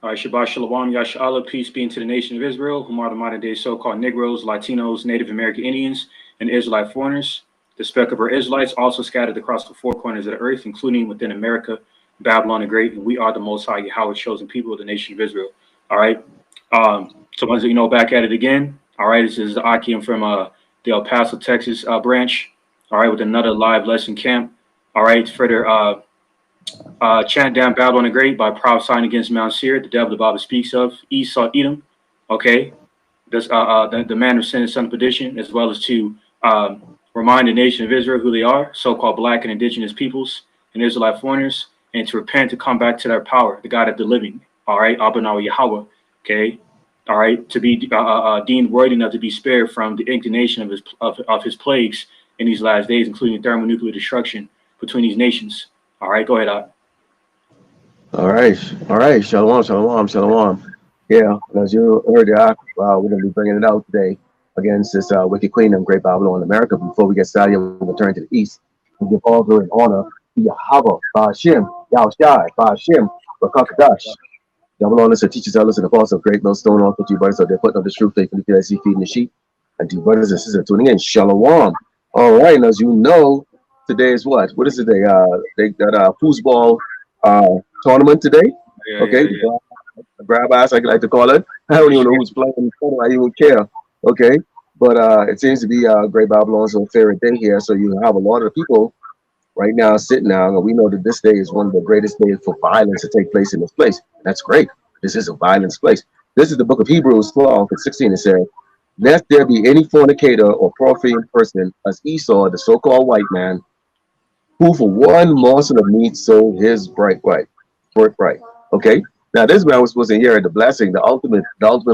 All right, Shabbat Shalom, Yasha peace be unto the nation of Israel, whom are the modern day so called Negroes, Latinos, Native American Indians, and Israelite foreigners. The speck of our Israelites also scattered across the four corners of the earth, including within America, Babylon the Great, and we are the Most High Yahweh chosen people of the nation of Israel. All right. So, as you know, back at it again. All right. This is Akim from the El Paso, Texas branch. All right. With another live lesson camp. All right. Further chant down Babylon the Great by prophesying against Mount Seir, the devil the Bible speaks of, Esau, Edom, okay, this, the man of sin and son of perdition, as well as to remind the nation of Israel who they are, so-called black and indigenous peoples and Israelite foreigners, and to repent, to come back to their power, the God of the living, all right, Abanaw Yahweh, okay, all right, to be deemed worthy enough to be spared from the indignation of his plagues in these last days, including thermonuclear destruction between these nations. All right, go ahead, All right, all right. Shalom, shalom, shalom. Yeah, as you heard, we're going to be bringing it out today against this wicked queendom, Great Babylon, America. Before we get started, we're going to turn to the east and give all glory and honor to Yahweh, Ba'ashem, Yahushai, Ba'ashem, Rakakadash. Babylon is a teachers, elders, and apostles of Great Millstone, all 50 brothers out there putting up the truth, faithfully feeding the sheep. And to brothers and sisters tuning in, shalom. All right, and as you know, today is what? What is today? They got a foosball tournament today. yeah, Okay, yeah, the yeah. grab ass, I like to call it. I don't even know who's playing. I don't even care. Okay, but it seems to be Great Babylon's favorite day here. So you have a lot of people right now sitting down, and we know that this day is one of the greatest days for violence to take place in this place. That's great. This is a violence place. This is the book of Hebrews 12:16. It says, "Lest there be any fornicator or profane person, as Esau, the so-called white man, who for one morsel of meat sold his birthright." Okay. Now this man was supposed to inherit the blessing, the ultimate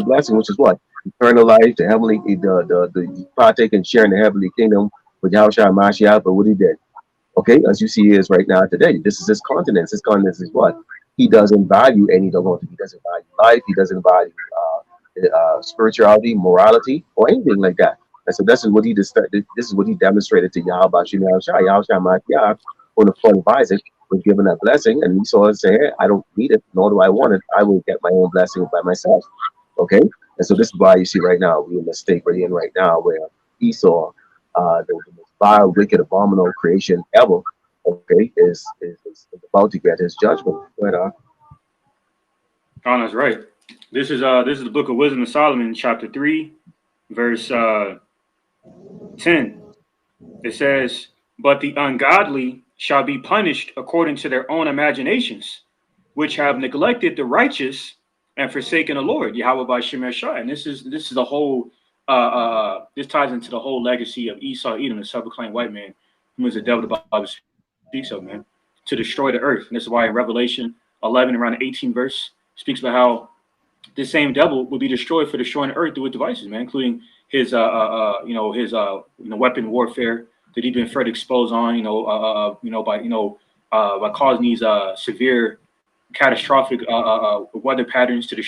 blessing, which is what? Eternal life, the heavenly, the partake and share in the heavenly kingdom with Yahushua Mashiach. But what he did, okay, as you see he is right now today, this is his continence. His continence is what? He doesn't value any devotion. He doesn't value life. He doesn't value spirituality, morality, or anything like that. And so this is what he this is what he demonstrated to Yahweh Yahushua Mashiach on the point of Isaac was given that blessing, and he saw and say, "Hey, I don't need it, nor do I want it. I will get my own blessing by myself." Okay, and so this is why you see right now we're in the state we're in right now, where Esau, the most vile, wicked, abominable creation ever, okay, is about to get his judgment. But Oh, that's right. This is the book of Wisdom of Solomon, chapter 3, verse 10. It says, "But the ungodly shall be punished according to their own imaginations, which have neglected the righteous and forsaken the Lord, Yahweh by Shemeshai." And this is the whole this ties into the whole legacy of Esau, Edom, the self-proclaimed white man, who is the devil the Bible speaks of, man, to destroy the earth. And this is why in Revelation 11, around the 18th verse, speaks about how this same devil will be destroyed for destroying the earth through his devices, man, including his his weapon warfare that he's been further exposed on, by causing these severe catastrophic weather patterns to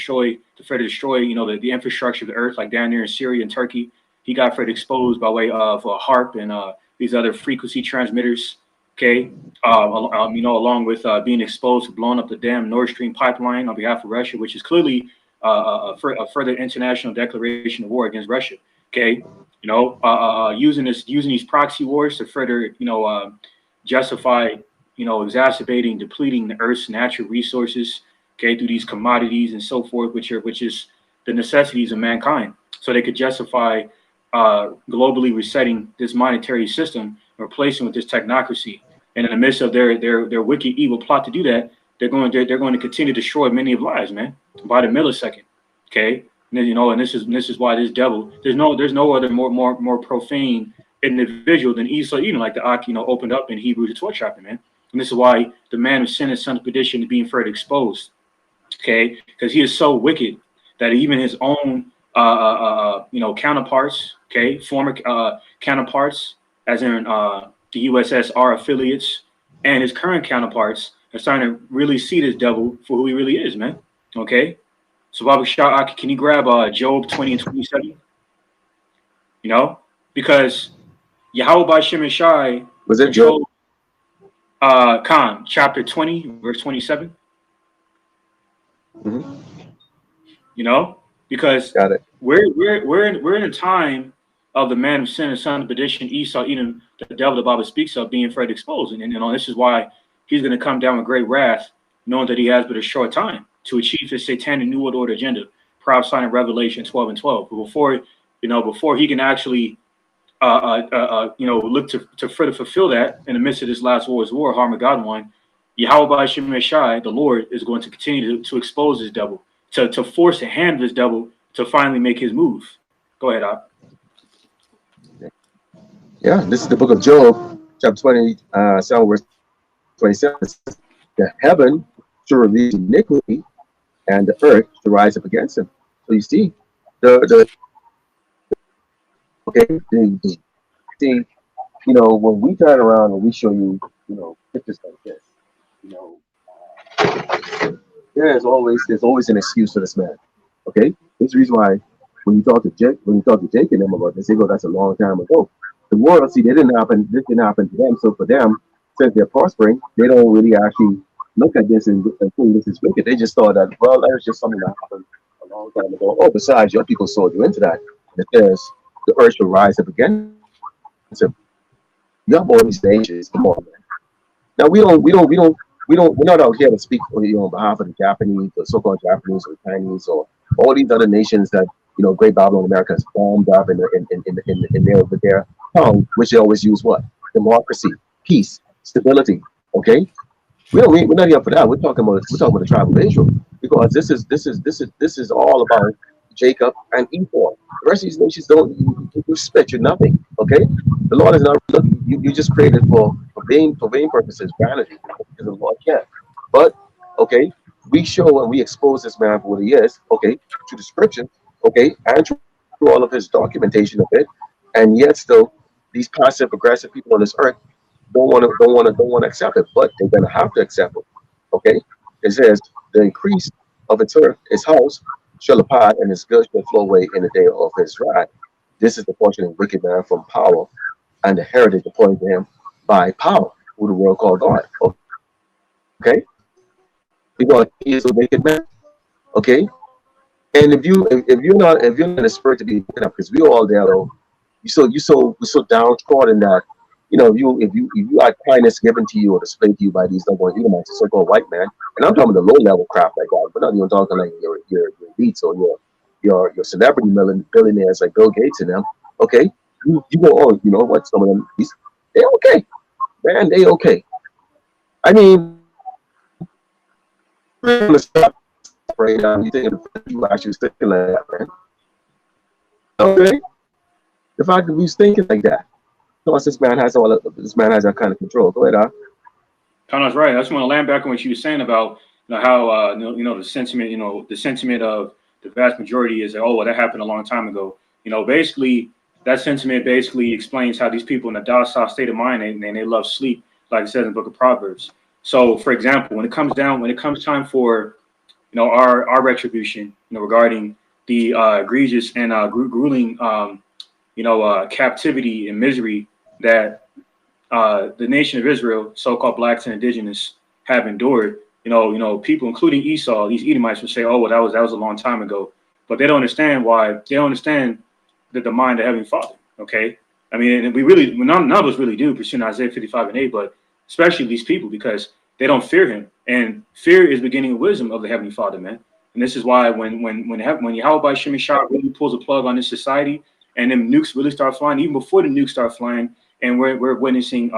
further destroy the infrastructure of the earth, like down there in Syria and Turkey. He got further exposed by way of HARP and these other frequency transmitters. Okay, along with being exposed to blowing up the damn Nord Stream pipeline on behalf of Russia, which is clearly a further international declaration of war against Russia. Okay, using these proxy wars to further justify exacerbating, depleting the Earth's natural resources. Okay, through these commodities and so forth, which is the necessities of mankind, so they could justify globally resetting this monetary system, replacing with this technocracy. And in the midst of their wicked, evil plot to do that, they're going to continue to destroy many of lives, man, by the millisecond. Okay, and this is why this devil, there's no other more profane individual than Esau, like the Ak, opened up in Hebrews the 12th chapter, man. And this is why the man of sin and son of perdition is being further exposed. Okay, because he is so wicked that even his own counterparts, okay, former counterparts, as in the USSR affiliates, and his current counterparts are starting to really see this devil for who he really is, man. Okay, so Baba Shah, can you grab Job 20 and 27? Because Yahweh by Shem and Shai was it Joe? controls Khan chapter 20 verse 27. Hmm. You know, because Got it. we're in a time of the man of sin and son of perdition, Esau, Edom, the devil the Bible speaks of being further exposed, and you know this is why he's going to come down with great wrath, knowing that he has but a short time to achieve his satanic new world order agenda, prophesied in Revelation 12 and 12. But before he can actually look to further fulfill that in the midst of this last war's war, Armageddon one, Yahweh by Shemeshai, the Lord, is going to continue to expose this devil, to force the hand of this devil to finally make his move. Go ahead, Op. Yeah, this is the book of Job, chapter 20, 7, verse 27. It says, the heaven shall reveal iniquity, and the earth shall rise up against him. So you see, the okay, see, when we turn around and we show you, pictures like this, you know, there's always an excuse for this man. Okay, this is the reason why when you talk to Jake and them about this, they go, "That's a long time ago." The world, see, they didn't happen. This didn't happen to them. So for them, since they're prospering, they don't really actually look at this and think this is wicked. They just thought that, well, that was just something that happened a long time ago. Oh, besides, your people sold you into that. That there's the earth will rise up against him. You have all these nations. Come on, man. Now we're not out here to speak on behalf of the Japanese, the so-called Japanese or Chinese or all these other nations that Great Babylon America has bombed up with their tongue, which they always use what? Democracy, peace, stability. Okay, we're not here for that. We're talking about the tribe of Israel because this is all about Jacob and Esau. The rest of these nations don't you respect you nothing. Okay, the Lord is not looking. You just created for vain purposes, vanity. Because the Lord can. But okay, we show and we expose this man for what he is. Okay, to the scripture. Okay, and through all of his documentation of it, and yet still these passive aggressive people on this earth don't want to accept it, but they're gonna have to accept it. Okay? It says the increase of its earth, its house, shall abide, and its goods shall flow away in the day of his wrath. This is the portion of the wicked man from power, and the heritage appointed to him by power, who the world called God. Okay? Because he is a wicked man. Okay? And if you're not in the spirit to be looking up, because we all there though, we're so downtrodden that if you had kindness given to you or displayed to you by these number one Edomites, a so-called white man, and I'm talking the low level crap like that, but not even talking like your elites or your celebrity billionaires like Bill Gates and them. Okay, you go, oh, you know what? Some of them, they okay, man, they okay. I mean, really want to stop right now. You thinking you actually thinking like that, man? Okay, the fact that we was thinking like that. Plus, this man has that kind of control. Go ahead, Connor's right. I just want to land back on what you were saying about how the sentiment of the vast majority is that, oh, well, that happened a long time ago. Basically that sentiment basically explains how these people in a docile state of mind and they love sleep, like it says in the book of Proverbs. So, for example, when it comes time for our retribution, regarding the egregious and grueling captivity and misery that the nation of Israel, so-called blacks and indigenous, have endured. People, including Esau, these Edomites will say, "Oh, well, that was a long time ago," but they don't understand why. They don't understand the mind of Heavenly Father. Okay, I mean, and none of us really do pursue Isaiah 55 and 8, but especially these people because they don't fear Him, and fear is beginning of wisdom of the Heavenly Father, man. And this is why when Yahweh by Shemeshah really pulls a plug on this society, and then nukes really start flying, even before the nukes start flying, and we're witnessing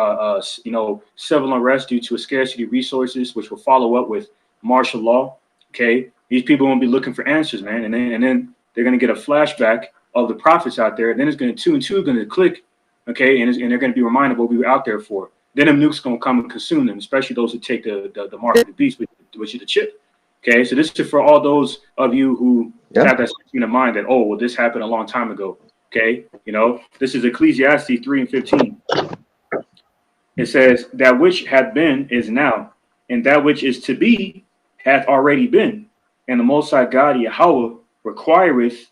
civil unrest due to a scarcity of resources, which will follow up with martial law. Okay, these people won't be looking for answers, man, and then they're going to get a flashback of the prophets out there. Then it's going to two and two going to click, okay, and they're going to be reminded what we were out there for. Then the nukes going to come and consume them, especially those who take the mark of the beast, which is the chip. Okay, so this is for all those of you who have that in mind that, oh, well, this happened a long time ago. Okay, this is Ecclesiastes 3 and 15. It says, that which hath been is now, and that which is to be hath already been. And the Most High God, Yahweh, requireth.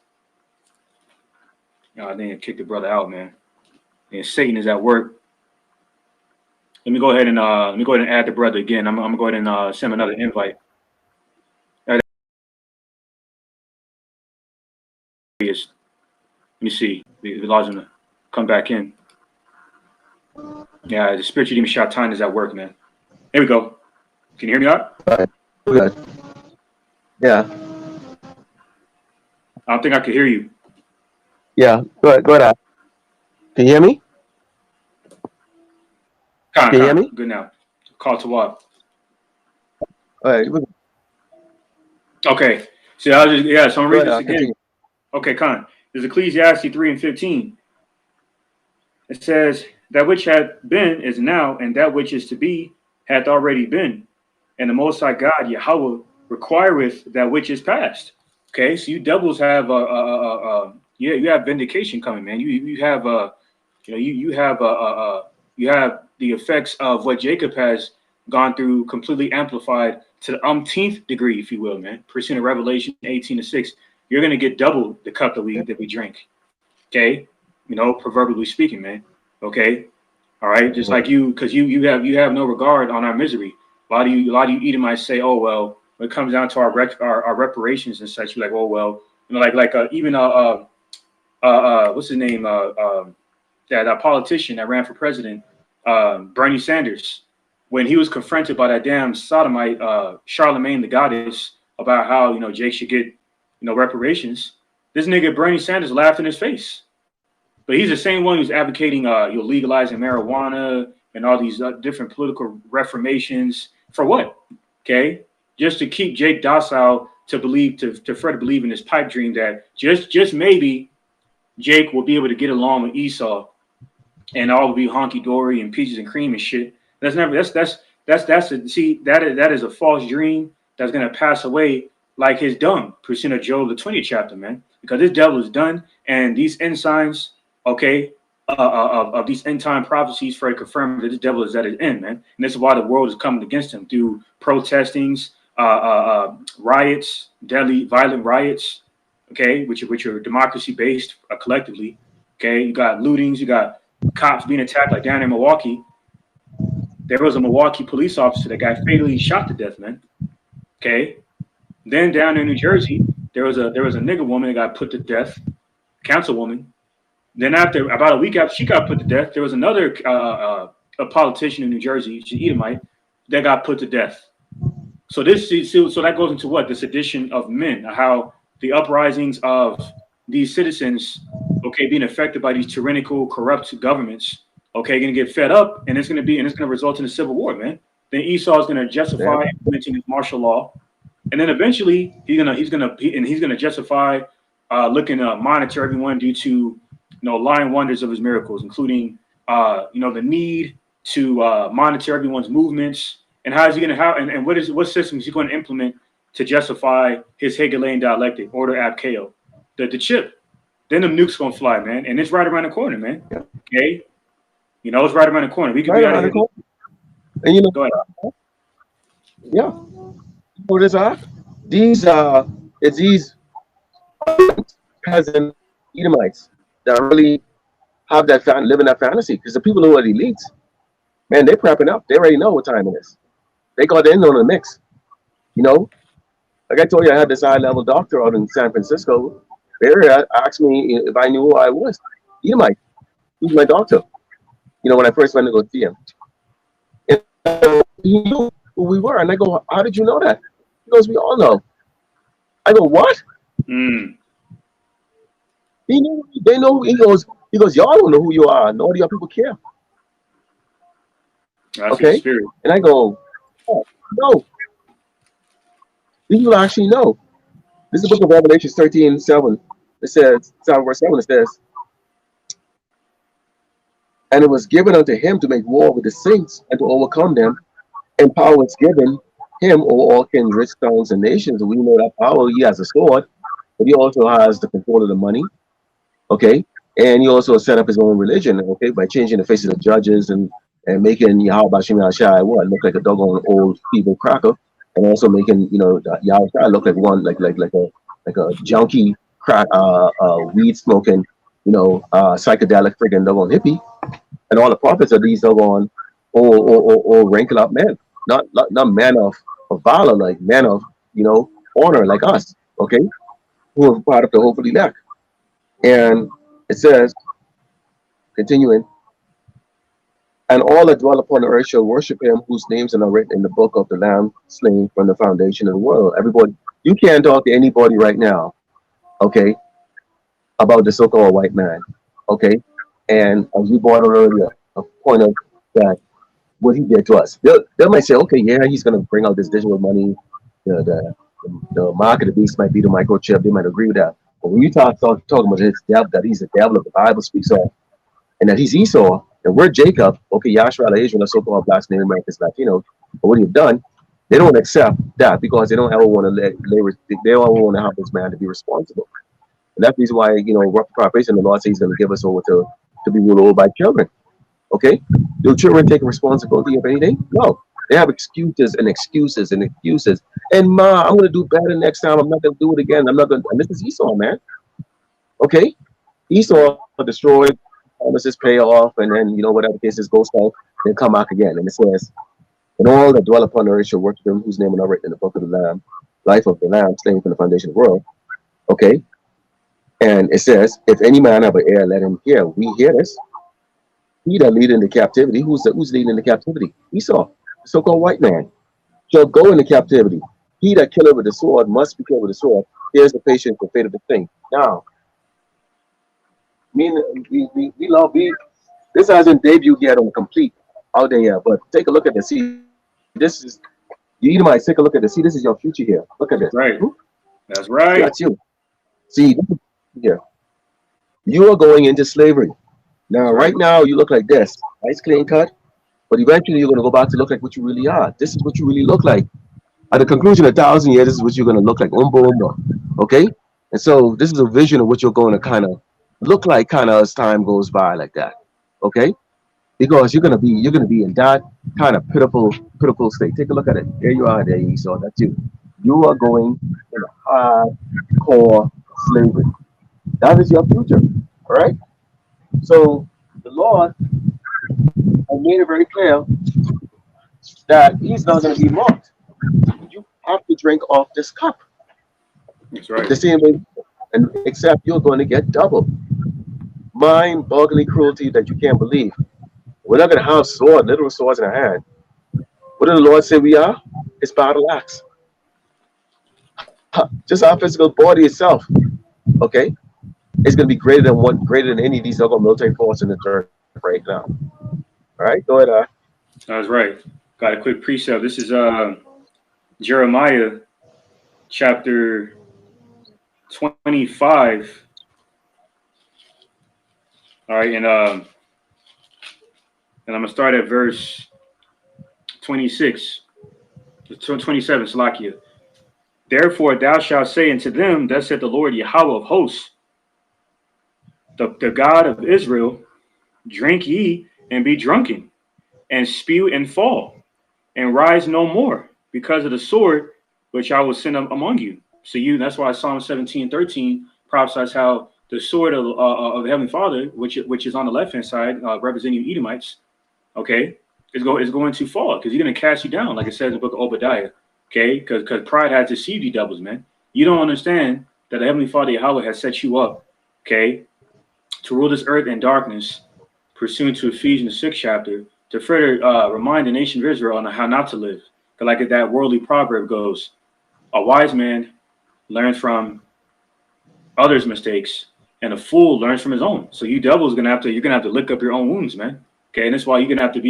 I didn't kick the brother out, man. And Satan is at work. Let me go ahead and add the brother again. I'm gonna go ahead and send another invite. Let me see. It allows him to come back in. Yeah, the spiritual demon Shaitan is at work, man. Here we go. Can you hear me out? Good. Yeah. I don't think I can hear you. Yeah. Go ahead. Go ahead. Can you hear me? Can you hear me? Good now. Call to what? All right. Okay. So I was just, so I'm reading this again. Continue. Okay, Khan. There's Ecclesiastes 3 and 15. It says, that which had been is now, and that which is to be hath already been. And the Most High God, Yahweh, requireth that which is past. Okay, so you devils have you have vindication coming, man. You have you have the effects of what Jacob has gone through, completely amplified to the umpteenth degree, if you will, man. Pursuant of Revelation 18:6, you're gonna get double the cup that we drink. Okay, proverbially speaking, man. Okay, all right, just like you, because you have no regard on our misery. A lot of you Edomites say, oh well, when it comes down to our reparations and such, you're like, oh well, even what's his name, that politician that ran for president, Bernie Sanders, when he was confronted by that damn sodomite Charlemagne the goddess about how Jake should get reparations, this nigga Bernie Sanders laughed in his face. But he's the same one who's advocating legalizing marijuana and all these different political reformations for what? Okay, just to keep Jake docile, to further believe in his pipe dream that just maybe Jake will be able to get along with Esau, and all will be honky dory and peaches and cream and shit. That is a false dream that's gonna pass away like his dung. Percent of Job the 20th chapter, man, because this devil is done, and these ensigns. Okay, of these end time prophecies for confirm that the devil is at his end, man. And this is why the world is coming against him through protestings, riots, deadly, violent riots. Okay, which are democracy based collectively. Okay, you got lootings, you got cops being attacked, like down in Milwaukee. There was a Milwaukee police officer that got fatally shot to death, man. Okay, then down in New Jersey, there was a nigger woman that got put to death, councilwoman. Then about a week after she got put to death, there was another a politician in New Jersey, she's Edomite, that got put to death. So that goes into what? The sedition of men, how the uprisings of these citizens, okay, being affected by these tyrannical, corrupt governments, okay, gonna get fed up, and it's gonna result in a civil war, man. Then Esau is gonna justify implementing his martial law, and then eventually he's gonna justify looking to monitor everyone due to lying wonders of his miracles, including the need to monitor everyone's movements, and how is he going to and what systems he going to implement to justify his Hegelian dialectic, order ab chaos, the chip. Then the nuke's gonna fly, man, and it's right around the corner, man. Okay, it's right around the corner. We can be out of here. And go ahead. Yeah, what is it's these peasant Edomites that really have live in that fantasy, because the people who are the elites, man, they're prepping up. They already know what time it is. They got in on the mix. Like I told you, I had this high-level doctor out in San Francisco. They asked me if I knew who I was. Edomite. He's my doctor. When I first went to go see him. And he knew who we were. And I go, how did you know that? He goes, we all know. I go, what? He knew. They know. He goes, y'all don't know who you are. Nor do your people care. That's okay. And I go, oh, no. These people actually know. This is the book of Revelation 13:7. It says, 7 verse 7, it says, and it was given unto him to make war with the saints and to overcome them, and power was given him over all kindreds, tongues, and nations. And we know that power, he has a sword, but he also has the control of the money. Okay, and he also set up his own religion, okay, by changing the faces of judges and making Yahweh Shem Yahshai look like a doggone old feeble cracker, and also making Yahweh look like one like a junkie crack weed smoking psychedelic friggin' doggone hippie, and all the prophets are these doggone old wrinkled up men, not men of valor, like men of honor like us, okay, who are part of the hopefully elect. And It says, continuing, and all that dwell upon the earth shall worship him whose names are not written in the book of the Lamb slain from the foundation of the world. Everybody, you can't talk to anybody right now, okay, about the so-called white man, okay? And as you brought out earlier, a point of that what he did to us. They might say, okay, yeah, he's going to bring out this digital money. The, the, the mark of the beast might be the microchip. They might agree with that. But when you talking about his devil, that he's the devil that the Bible speaks of, and that he's Esau, and we're Jacob, okay, Yashua, Israel, the so-called blacks, Native Americans, Latinos, but what he's done, they don't accept that because they don't ever want to they don't want to have this man to be responsible. And that's the reason why, rough preparation, the Lord says he's going to give us over to be ruled over by children. Okay? Do children take responsibility of anything? No. They have excuses and excuses and excuses. And ma, I'm gonna do better next time. I'm not gonna do it again. I'm not gonna, and this is Esau, man. Okay? Right. Esau destroyed, promises pay off, and then whatever case is goes south, then come back again. And it says, and all that dwell upon the earth shall worship him whose name are not written in the book of the Lamb, life of the Lamb, slain from the foundation of the world. Okay? And it says, if any man have an ear, let him hear. We hear this. He that lead into captivity. Who's leading into captivity? Esau, the so-called white man, shall go into captivity. He that killeth with the sword must be killed with the sword. Here's the patience and fate of the thing. Now, we love this hasn't debuted yet on complete out there yet, but take a look at this. See, this is you Edomites, take a look at this. See, this is your future here. Look at That's this. right. That's right. That's you. See, here. You are going into slavery. Now, That's right right. now, you look like this. Nice clean cut. But eventually, you're going to go back to look like what you really are. This is what you really look like. At the conclusion of 1,000 years, this is what you're going to look like. Okay? And so, this is a vision of what you're going to kind of look like, kind of as time goes by, like that. Okay? Because you're gonna be in that kind of pitiful state. Take a look at it. There you are, there, Esau. That's you. You are going in a hardcore slavery. That is your future. All right? So, the Lord has made it very clear that he's not going to be mocked. You have to drink off this cup. That's right. The same way, and except you're going to get double mind-boggling cruelty that you can't believe. We're not going to have literal swords in our hand. What did the Lord say we are? His battle axe. Just our physical body itself. Okay, it's going to be greater than any of these other military forces in the earth right now. All right, go ahead. That's right. Got a quick precept. This is Jeremiah chapter 25. All right, and I'm gonna start at verse 26, 27, Salakia. Therefore thou shalt say unto them, thus saith the Lord Yahweh of hosts, the God of Israel, drink ye and be drunken, and spew and fall, and rise no more, because of the sword which I will send among you. So that's why Psalm 17:13 prophesies how the sword of the Heavenly Father, which is on the left hand side, representing you Edomites, okay, is going to fall because he's going to cast you down, like it says in the book of Obadiah, okay, because pride has deceived you devils, man. You don't understand that the Heavenly Father Yahweh has set you up, okay, to rule this earth in darkness, pursuant to Ephesians 6 chapter, to further remind the nation of Israel on how not to live. Like that worldly proverb goes, a wise man learns from others' mistakes, and a fool learns from his own. So you devils you're gonna have to lick up your own wounds, man. Okay, and that's why you're gonna have to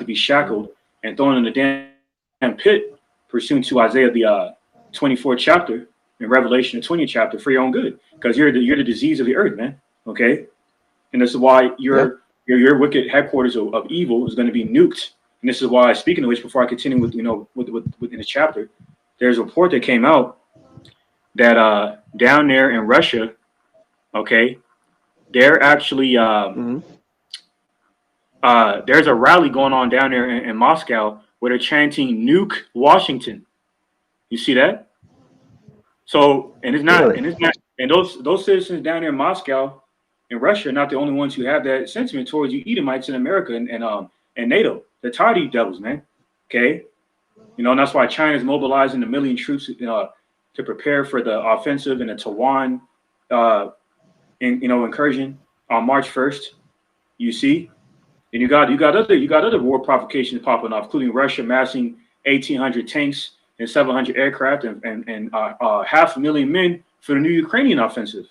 be shackled and thrown in the damn pit, pursuant to Isaiah the 24th chapter and Revelation the 20th chapter for your own good, because you're the disease of the earth, man. Okay, and this is why your wicked headquarters of evil is going to be nuked. And this is why, speaking of which, before I continue within this chapter, there's a report that came out that down there in Russia, okay, they're actually there's a rally going on down there in Moscow where they're chanting "Nuke Washington." You see that? So, and those citizens down there in Moscow and Russia are not the only ones who have that sentiment towards you Edomites in America and NATO. They're tired of you devils, man. Okay, and that's why China's mobilizing 1 million troops to prepare for the offensive and the Taiwan incursion. on March 1st. You see, and you got other war provocations popping off, including Russia massing 1,800 tanks and 700 aircraft and 500,000 men for the new Ukrainian offensive.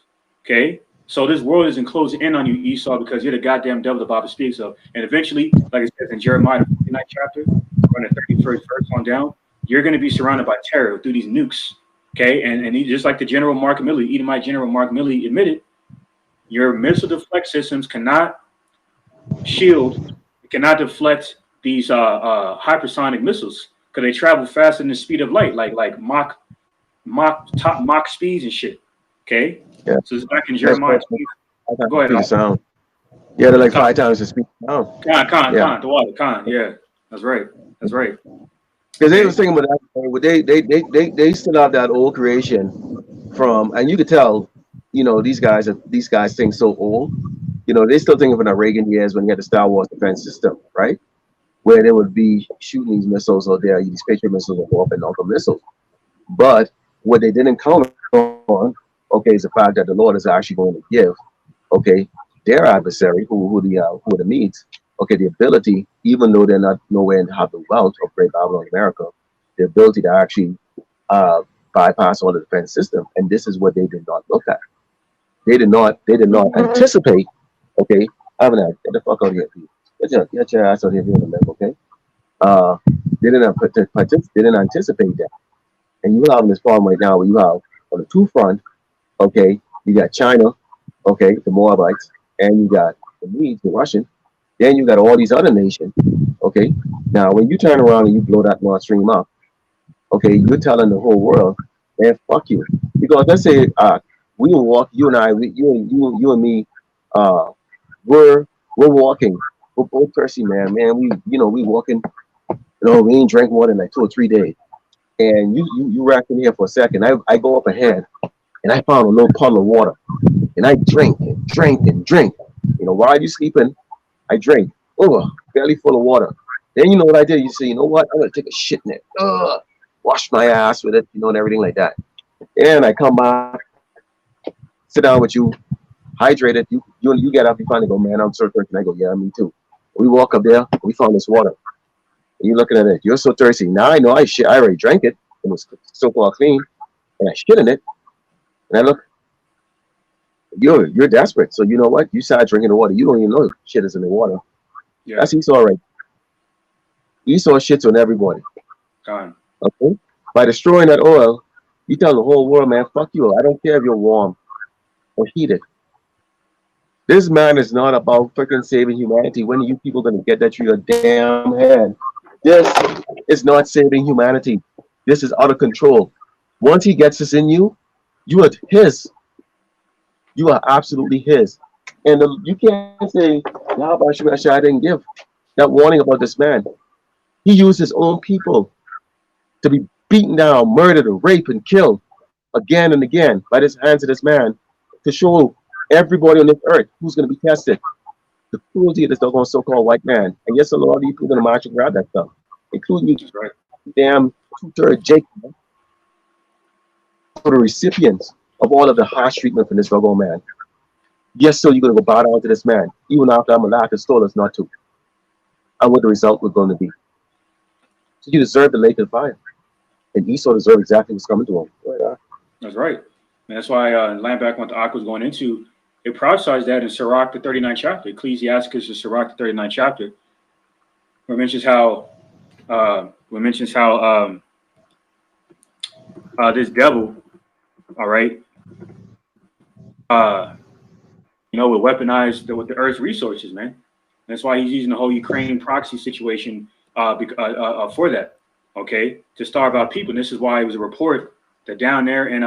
Okay, so this world isn't closing in on you, Esau, because you're the goddamn devil the Bible speaks of. And eventually, like it says in Jeremiah 49th chapter, from the 31st verse on down, you're going to be surrounded by terror through these nukes. Okay, and just like the General Mark Milley, Edomite General Mark Milley admitted, your missile deflect systems cannot shield, cannot deflect these hypersonic missiles because they travel faster than the speed of light, like Mach speeds and shit. Okay, Yeah. so it's back in Jeremiah. Go ahead. The sound. Yeah, they're like 5 times the speed of sound. The water. Yeah, that's right. That's right. Because they was thinking about that. They still have that old creation from, and you could tell, these guys think so old. They still thinking from the Reagan years when you had the Star Wars defense system, right? Where they would be shooting these missiles or these Patriot missiles or Warp and Uncle missiles. But what they didn't count on, okay, is the fact that the Lord is actually going to give, okay, their adversary, who are the Medes, okay, the ability, even though they're not nowhere and have the wealth of Great Babylon America, the ability to actually bypass all the defense system. And this is what they did not look at. They did not anticipate, okay, get the fuck out of here, people. Get your ass out here, okay? They didn't anticipate that. And you have this problem right now where you have on the two front, okay, you got China, okay, the Moabites, and you got the Medes, the Russian. Then you got all these other nations, okay. Now, when you turn around and you blow that Nord Stream up, okay, you're telling the whole world, man, fuck you. Because let's say we will walk, you and I, you and me, we're walking, we're both thirsty, man. We walking, we ain't drank water in like 2 or 3 days. And you racked in here for a second. I go up ahead and I found a little puddle of water. And I drink and drink and drink. While you sleeping, I drink. Belly full of water. Then you know what I did? You say, you know what? I'm gonna take a shit in it. Wash my ass with it, and everything like that. And I come back, sit down with you, hydrated. You get up, you finally go, man, I'm so thirsty. And I go, yeah, me too. We walk up there, we found this water. And you're looking at it, you're so thirsty. Now I know I already drank it. It was so-called clean. And I shit in it. And I look, you're desperate. So you know what? You start drinking the water. You don't even know shit is in the water. Yeah. That's Esau right. Esau shits on everybody. God. Okay? By destroying that oil, you tell the whole world, man, fuck you. I don't care if you're warm or heated. This man is not about freaking saving humanity. When are you people going to get that through your damn head? This is not saving humanity. This is out of control. Once he gets this in you, you are his. You are absolutely his. And you can't say, I didn't give that warning about this man. He used his own people to be beaten down, murdered, and raped and killed again and again by this hands of this man to show everybody on this earth who's going to be tested. The cruelty of this doggone so-called white man. And yes, a lot of people are going to march and grab that stuff, including you, right. Damn 2/3 Jake. For the recipients of all of the harsh treatment from this doggone man. Yes, so you're going to go bow down to this man, even after I'm allowed to stole us not to. And what the result was going to be. So you deserve the lake of fire. And Esau deserved exactly what's coming to him. Right, That's right. And that's why land back what the Ak was going into. It prophesies that in Sirach, the 39th chapter. Ecclesiasticus is Sirach, the 39th chapter. Where it mentions how this devil, all right, will weaponize with the earth's resources, man. That's why he's using the whole Ukraine proxy situation for that, okay, to starve out people. And this is why it was a report that down there in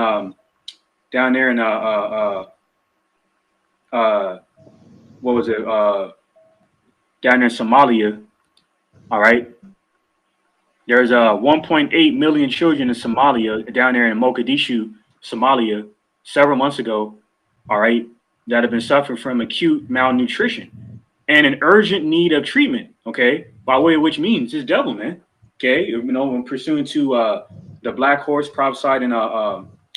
Somalia, all right, there's 1.8 million children in Somalia, down there in Mogadishu, Somalia, several months ago, all right, that have been suffering from acute malnutrition and an urgent need of treatment, okay, by way of which means this devil, man, okay, when pursuant to the black horse prophesied in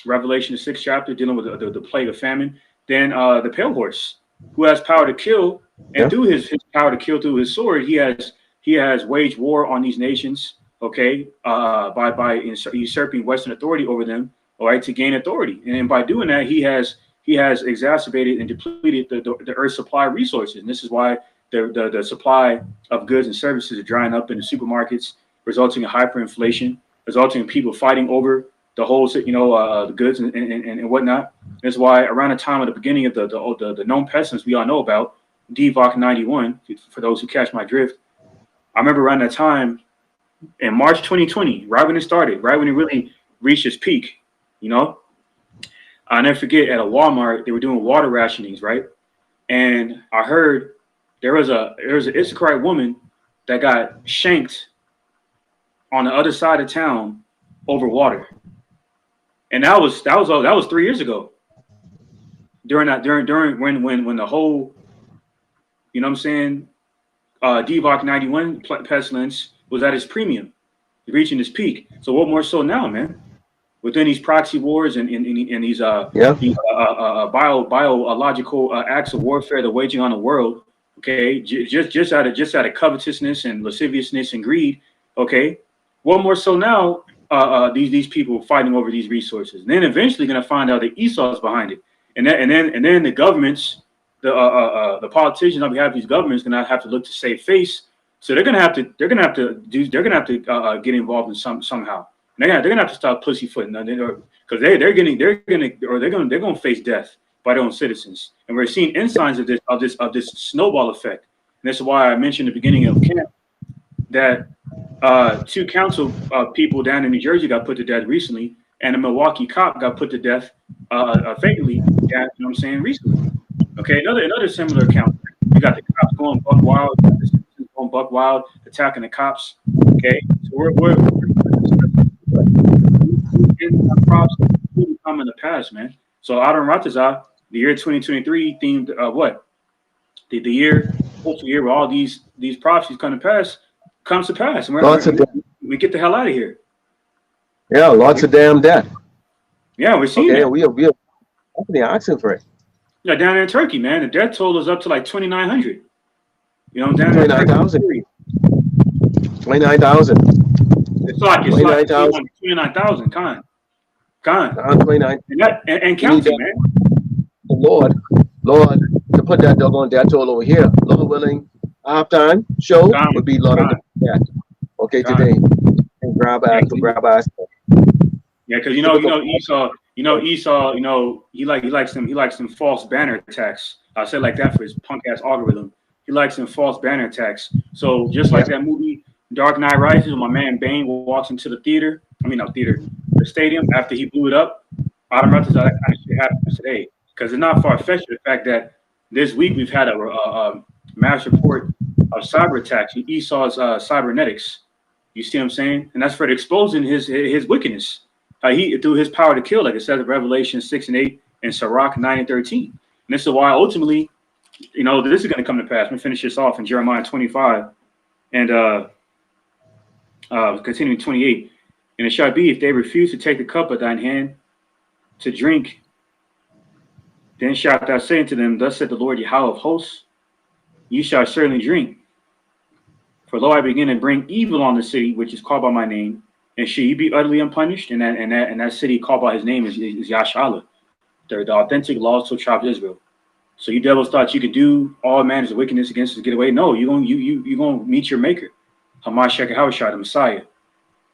Revelation, the 6th chapter, dealing with the plague of famine, then the pale horse, who has power to kill, and Yeah. through his power to kill through his sword, he has waged war on these nations. Okay, by usurping Western authority over them, all right, to gain authority, and by doing that, he has exacerbated and depleted the Earth's supply of resources, and this is why the supply of goods and services are drying up in the supermarkets, resulting in hyperinflation, resulting in people fighting over the whole, the goods and whatnot. That's why around the time of the beginning of the known pestilence we all know about, DVOC 91, for those who catch my drift, I remember around that time in March 2020, right when it started, right when it really reached its peak, you know, I'll never forget at a Walmart, they were doing water rationings, right? And I heard there was an Issacharite woman that got shanked on the other side of town over water. And that was 3 years ago. During when the whole, you know what I'm saying, DVOC 91 pestilence was at its premium, reaching its peak. So what more so now, man? Within these proxy wars and Yeah. these biological acts of warfare they're waging on the world, okay, just out of covetousness and lasciviousness and greed, okay. What more so now? These people fighting over these resources, and then eventually going to find out that Esau's behind it, and then the governments, the politicians on behalf of these governments, going to have to look to save face. So they're gonna have to get involved in somehow. They're gonna have to stop pussyfooting, because they're gonna face death by their own citizens, and we're seeing ensigns of this snowball effect. And that's why I mentioned at the beginning of camp that two council people down in New Jersey got put to death recently, and a Milwaukee cop got put to death fatally. You know what I'm saying? Recently. Okay, another similar account. You got the cops going buck wild, you got the citizens going buck wild, attacking the cops. Okay, so we're props come in the past, man. So Adam Ratazah, the year 2023 themed what? The year, hopefully year where all these prophecies come to pass, comes to pass, and we get the hell out of here. Yeah, lots of damn debt. Yeah, we're seeing Okay, that. we are company asking for it. Yeah, down there in Turkey, man, the death toll is up to like 2,900. You know, down there in 29,000. 29,000. It's like 29,000. Con. 29. And counting, man. Lord, to put that doggone debt toll over here. Lord willing, halftime show would be Lord of that. Okay, today. And grab ass. Yeah, because Esau, he likes some false banner attacks. I said like that for his punk ass algorithm. He likes some false banner attacks. So just like that movie Dark Knight Rises, when my man Bane walks into the the stadium after he blew it up. I don't know if that kind of shit happens today, because it's not far fetched the fact that this week we've had a mass report of cyber attacks. Esau's cybernetics. You see what I'm saying? And that's for exposing his wickedness. He through his power to kill, like it says in Revelation 6 and 8 and Sirach 9 and 13. And this is why ultimately, this is going to come to pass. I'm going to finish this off in Jeremiah 25 and continuing 28. And it shall be, if they refuse to take the cup of thine hand to drink, then shalt thou say unto them, thus said the Lord Yahweh of hosts, you shall certainly drink. For lo, I begin to bring evil on the city, which is called by my name, and shall ye be utterly unpunished? And that city called by his name is Yashala, the authentic lost to the tribe of Israel. So you devils thought you could do all manners of wickedness against us to get away. No, you're gonna meet your maker, Hamashiach Yahushua, the Messiah.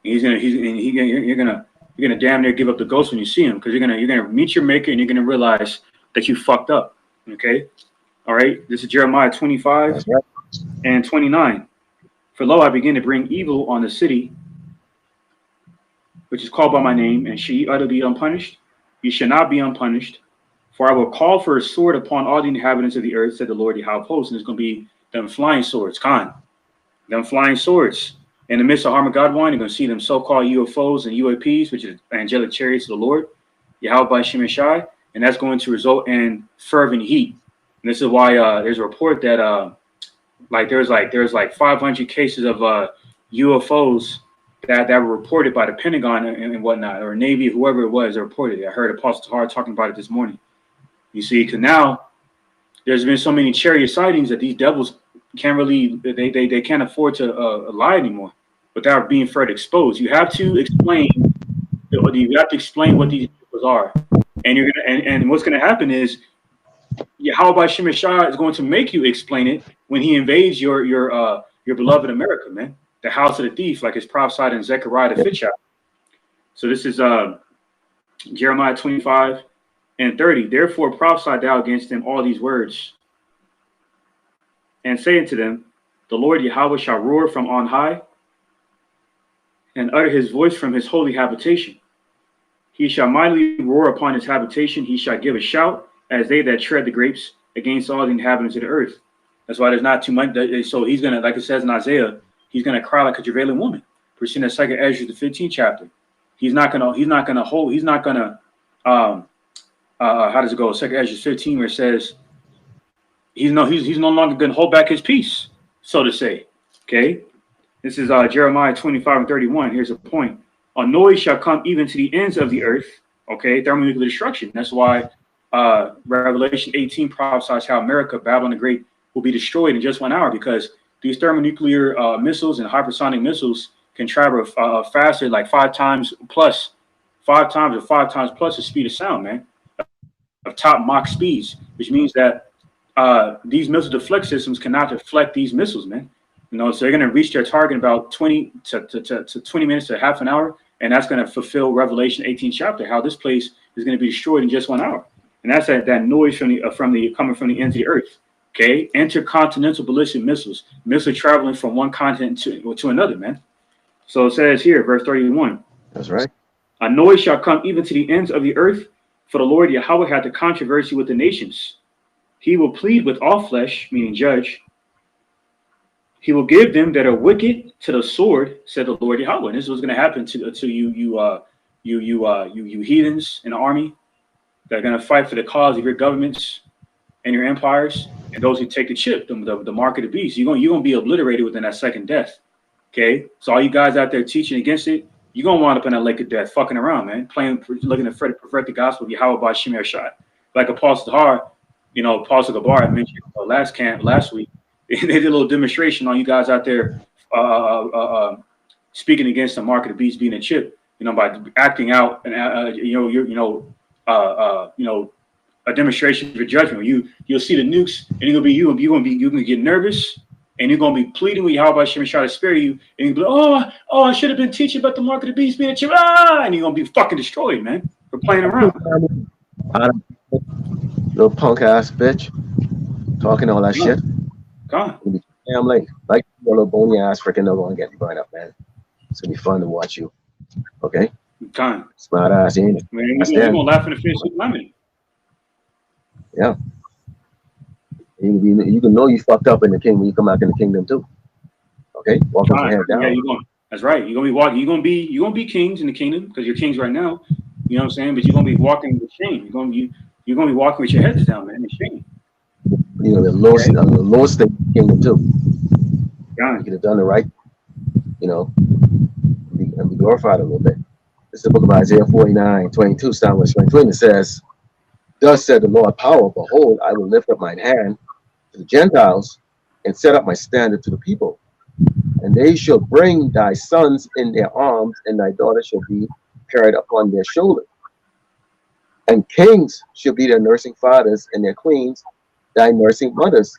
And you're gonna damn near give up the ghost when you see him, because you're gonna meet your maker and you're gonna realize that you fucked up. Okay, all right. This is Jeremiah 25 and 29. For lo, I begin to bring evil on the city, which is called by my name, and shall ye utterly be unpunished? You shall not be unpunished, for I will call for a sword upon all the inhabitants of the earth, said the Lord Yahweh of hosts, and it's going to be them flying swords, them flying swords. In the midst of Armageddon, you're going to see them so-called UFOs and UAPs, which is angelic chariots of the Lord, Yahweh by Shemeshai, and that's going to result in fervent heat. And this is why there's a report that there's like 500 cases of UFOs that were reported by the Pentagon and whatnot, or Navy, whoever it was, that reported it. I heard Apostle Tahar talking about it this morning. You see, because now there's been so many chariot sightings that these devils can't really they can't afford to lie anymore without being further exposed. You have to explain. You have to explain what these devils are, and you're gonna and what's gonna happen is, yeah, how about Shemashah is going to make you explain it when he invades your beloved America, man, the house of the thief, like it's prophesied in Zechariah the 5th chapter. So this is Jeremiah 25:30. Therefore prophesy thou against them all these words, and say unto them, the Lord Yahweh shall roar from on high, and utter his voice from his holy habitation. He shall mightily roar upon his habitation. He shall give a shout as they that tread the grapes against all the inhabitants of the earth. That's why there's not too much. So he's gonna, like it says in Isaiah, he's gonna cry like a travailing woman. We're seeing that second Ezra, the 15th chapter. He's not gonna how does it go? Second Ezra 15, where it says he's no longer gonna hold back his peace, so to say. Okay. This is Jeremiah 25:31. Here's a point. A noise shall come even to the ends of the earth. Okay, thermonuclear destruction. That's why Revelation 18 prophesies how America, Babylon the Great, will be destroyed in just 1 hour, because these thermonuclear missiles and hypersonic missiles can travel faster, like 5 times plus the speed of sound, man, of top Mach speeds, which means that these missile deflect systems cannot deflect these missiles, man. You know, so they're going to reach their target in about 20 to 20 minutes to half an hour, and that's going to fulfill Revelation 18 chapter, how this place is going to be destroyed in just 1 hour. And that's that noise from the coming from the ends of the earth. Okay, intercontinental ballistic missiles traveling from one continent to another, man. So it says here, verse 31. That's right. A noise shall come even to the ends of the earth, for the Lord Yahweh had the controversy with the nations. He will plead with all flesh, meaning judge. He will give them that are wicked to the sword, said the Lord Yahweh. And this is what's going to happen to you heathens in the army that are going to fight for the cause of your governments and your empires, and those who take the chip, the mark of the beast. You're going to be obliterated within that second death. Okay, so all you guys out there teaching against it, you're going to wind up in that lake of death, fucking around, man, looking to pervert the gospel of Yahweh by Shemer Shai. Like Apostle Har, Apostle Gabar I mentioned last week. They did a little demonstration on you guys out there speaking against the mark of the beast being a chip, by acting out and a demonstration for judgment. You'll see the nukes, and you're gonna get nervous, and you're gonna be pleading with Yahweh Shem try to spare you, and you'll be like, oh, I should have been teaching about the mark of the beast being a chip, and you're gonna be fucking destroyed, man, for playing around. Little punk ass bitch, talking all that shit. God. I'm like your little bony ass freaking no gonna get you right up, man. It's gonna be fun to watch you. Okay. God. Smart ass, ain't it? Man, you're gonna laugh in the face with lemon. Yeah. You can know you fucked up in the kingdom when you come out in the kingdom too. Okay, walking your head down. Yeah, you're going. That's right. You're gonna be walking. You're gonna be kings in the kingdom because you're kings right now. You know what I'm saying? But you're gonna be walking with shame. You're gonna be walking with your heads down, man. It's shame. The lowest state kingdom too. Yeah. You could have done it right. And be glorified a little bit. It's the book of Isaiah 49:22, starting with 23. It says, "Thus said the Lord power, behold, I will lift up mine hand to the Gentiles and set up my standard to the people. And they shall bring thy sons in their arms, and thy daughters shall be carried upon their shoulders. And kings shall be their nursing fathers, and their queens thy nursing mothers.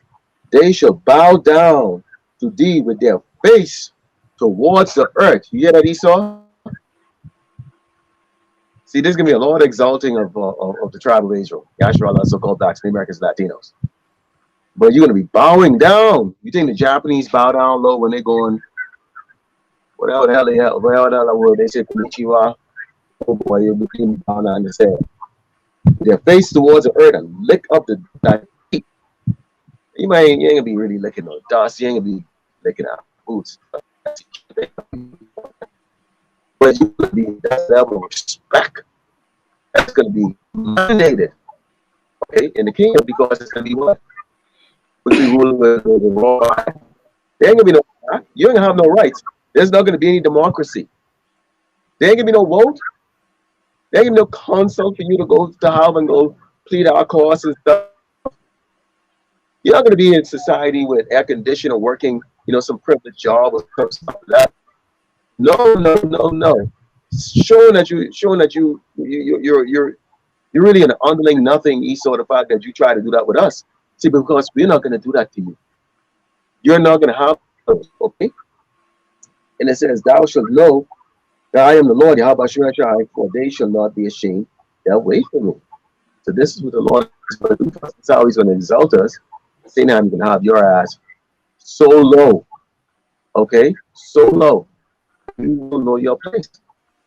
They shall bow down to thee with their face towards the earth." You hear that, Esau? See, there's going to be a lot of exalting of the tribe of Israel, Yashar, so-called blacks, Americans, Latinos. But you're going to be bowing down. You think the Japanese bow down low when they're going, whatever the hell they have, whatever the hell they say, Konnichiwa? Oh boy, you'll be bound down his head. Their face towards the earth and lick up the feet. You ain't going to be really licking no dust. You ain't going to be licking out boots. But you're going to be that level of respect. That's going to be mandated. Okay? In the kingdom, because it's going to be what? We'll be ruling with the raw. There ain't going to be no, you ain't going to have no rights. There's not going to be any democracy. There ain't going to be no vote. There ain't going to be no consult for you to go to have and go plead our cause and stuff. You're not going to be in society with air conditioner working, some privileged job or some stuff like that. No, no, no, no. You're really an underling nothing. Esau, the fact that you try to do that with us. See, because we're not going to do that to you. You're not going to have those, okay? And it says, "Thou shalt know that I am the Lord, Yahweh Shai, for they shall not be ashamed that wait for me." So this is what the Lord is going to do for us. That's how He's going to exalt us. At the same time, you can have your ass so low, okay? So low. You will know your place.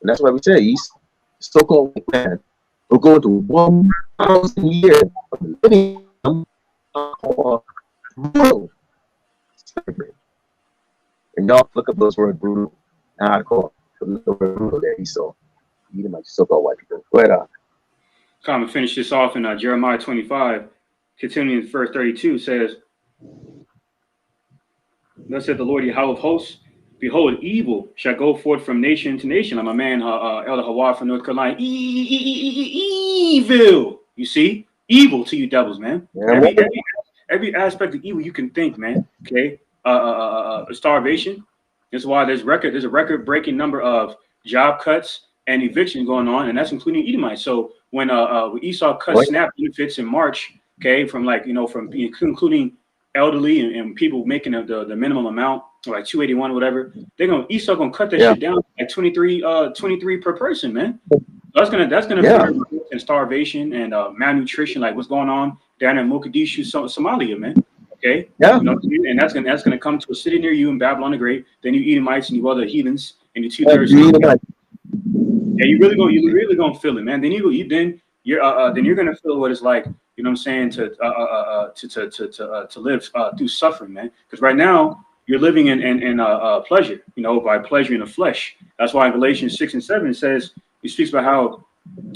And that's why we say He's so-called man will go to 1,000 years of living for brutal slavery. And y'all look up those words brutal and hardcore. The word brutal there he saw. You know, so-called white people. Go ahead, Come and finish this off in Jeremiah 25, continuing in verse 32 says, "Thus said the Lord Yahweh of hosts, behold, evil shall go forth from nation to nation." Like my man Elder Hawaii from North Carolina, evil. You see, evil to you devils, man. Yeah, Every aspect of evil you can think, man. Okay, starvation. That's why there's a record-breaking number of job cuts and eviction going on, and that's including Edomites. So when Esau cut SNAP benefits in March, okay, from including elderly and people making the minimum amount, like 281 or whatever, Esau gonna cut that shit down to like 23 per person, man. That's gonna be in starvation and malnutrition, like what's going on down in Mogadishu, Somalia, man. Okay, and that's gonna come to a city near you in Babylon the Great. Then you Edomites and you other heathens and you 2/3. Yeah, you're really gonna feel it, man. Then you're gonna feel what it's like. You know what I'm saying? To live through suffering, man. Because right now you're living in pleasure, by pleasure in the flesh. That's why in Galatians 6 and 7 it says, it speaks about how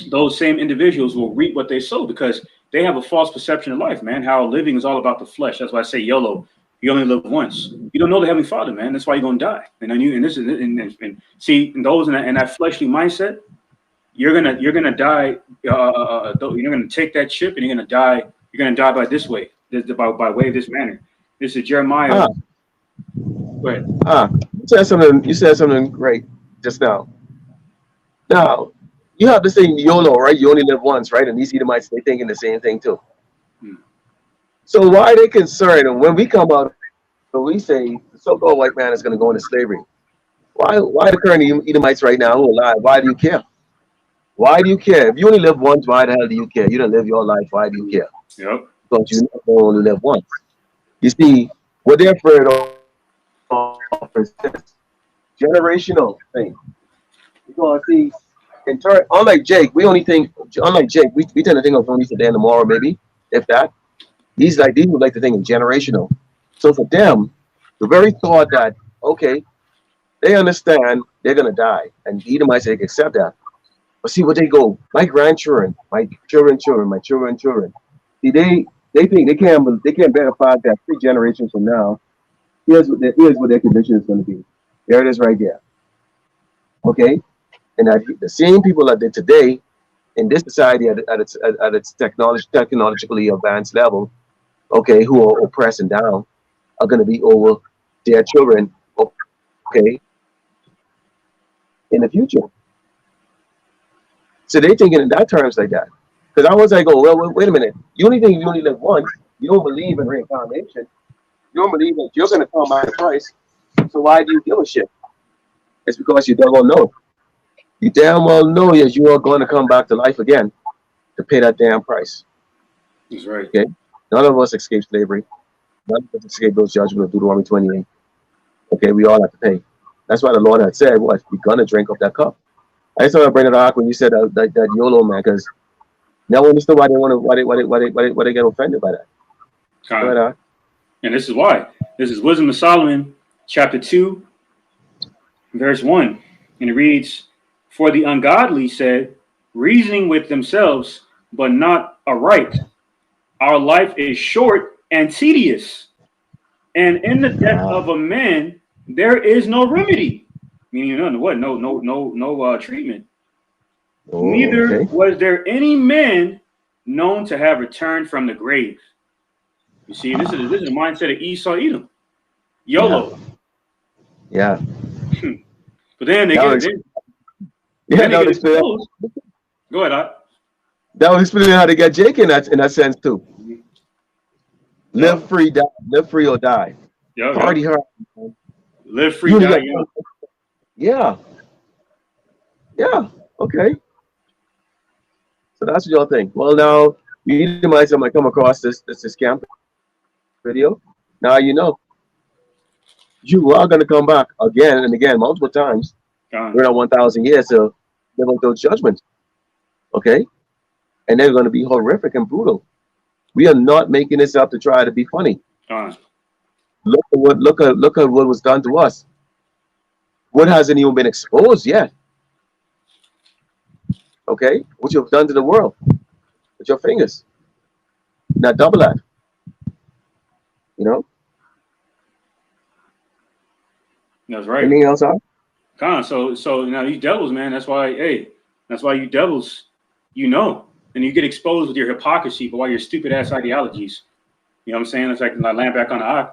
those same individuals will reap what they sow because they have a false perception of life, man. How living is all about the flesh. That's why I say YOLO. You only live once. You don't know the Heavenly Father, man. That's why you're gonna die. See, those in that fleshly mindset, you're gonna die. You're gonna take that chip and you're gonna die. You're gonna die by this way, by way of this manner. This is Jeremiah. Go ahead. You said something great just now. Now, you have this thing YOLO, right? You only live once, right? And these Edomites, they thinking the same thing too. So why are they concerned? And when we come out, when we say the so-called white man is going to go into slavery, why the current Edomites right now who are alive? Why do you care? Why do you care? If you only live once, why the hell do you care? You don't live your life. Why do you care? Yep. Because you only live once. You see, what they're afraid of is this generational thing. Because see, unlike Jake, we tend to think of only today and tomorrow, maybe, if that. These would like to think in generational. So for them, the very thought that, okay, they understand they're gonna die, and the Edomites they accept that. But see what they go, my grandchildren, my children, my children. See, they think they can't bear the fact that 3 generations from now, here's what their condition is gonna be. There it is right there. Okay? And that the same people that did today in this society at its technologically advanced level, okay, who are oppressed and down, are going to be over their children, okay, in the future. So they thinking in that terms like that. Because I was like, oh, well, wait a minute. You only think you only live once. You don't believe in reincarnation. You don't believe that you're going to come by the price. So why do you give a shit? It's because you don't know. You damn well know that you are going to come back to life again to pay that damn price. That's right. Okay. None of us escape slavery. None of us escape those judgments of Deuteronomy 28. Okay, we all have to pay. That's why the Lord had said, "What we're gonna drink up that cup." I just want to bring it up when you said that YOLO, man, because now I understand why they get offended by that. And this is why. This is Wisdom of Solomon, chapter 2, verse 1, and it reads, "For the ungodly said, reasoning with themselves, but not aright. Our life is short and tedious, and in the death of a man there is no remedy." Meaning no treatment. Neither was there any man known to have returned from the grave. You see, this is the mindset of Esau Edom. YOLO. Yeah. But then they That get would, then, yeah, then they that would get explain. exposed. Go ahead, That would explain how to get Jake in that sense too. Yup. Live free or die. Yup. Party Yup. hard. Live free, You only die got young. yeah, yeah. Okay. So that's what y'all think. Well, now you might come across this camp video. Now you know you are gonna come back again and again, multiple times. Gone. We're not 1,000 years to live with those judgments. Okay, and they're gonna be horrific and brutal. We are not making this up to try to be funny. Gone. Look at what was done to us. What hasn't even been exposed yet? Okay, what you've done to the world with your fingers. Now double that. You know. That's right. Anything else? Gone. So now these devils, man. That's why you devils, and you get exposed with your hypocrisy for all your stupid ass ideologies. You know what I'm saying? It's like I land back on the eye.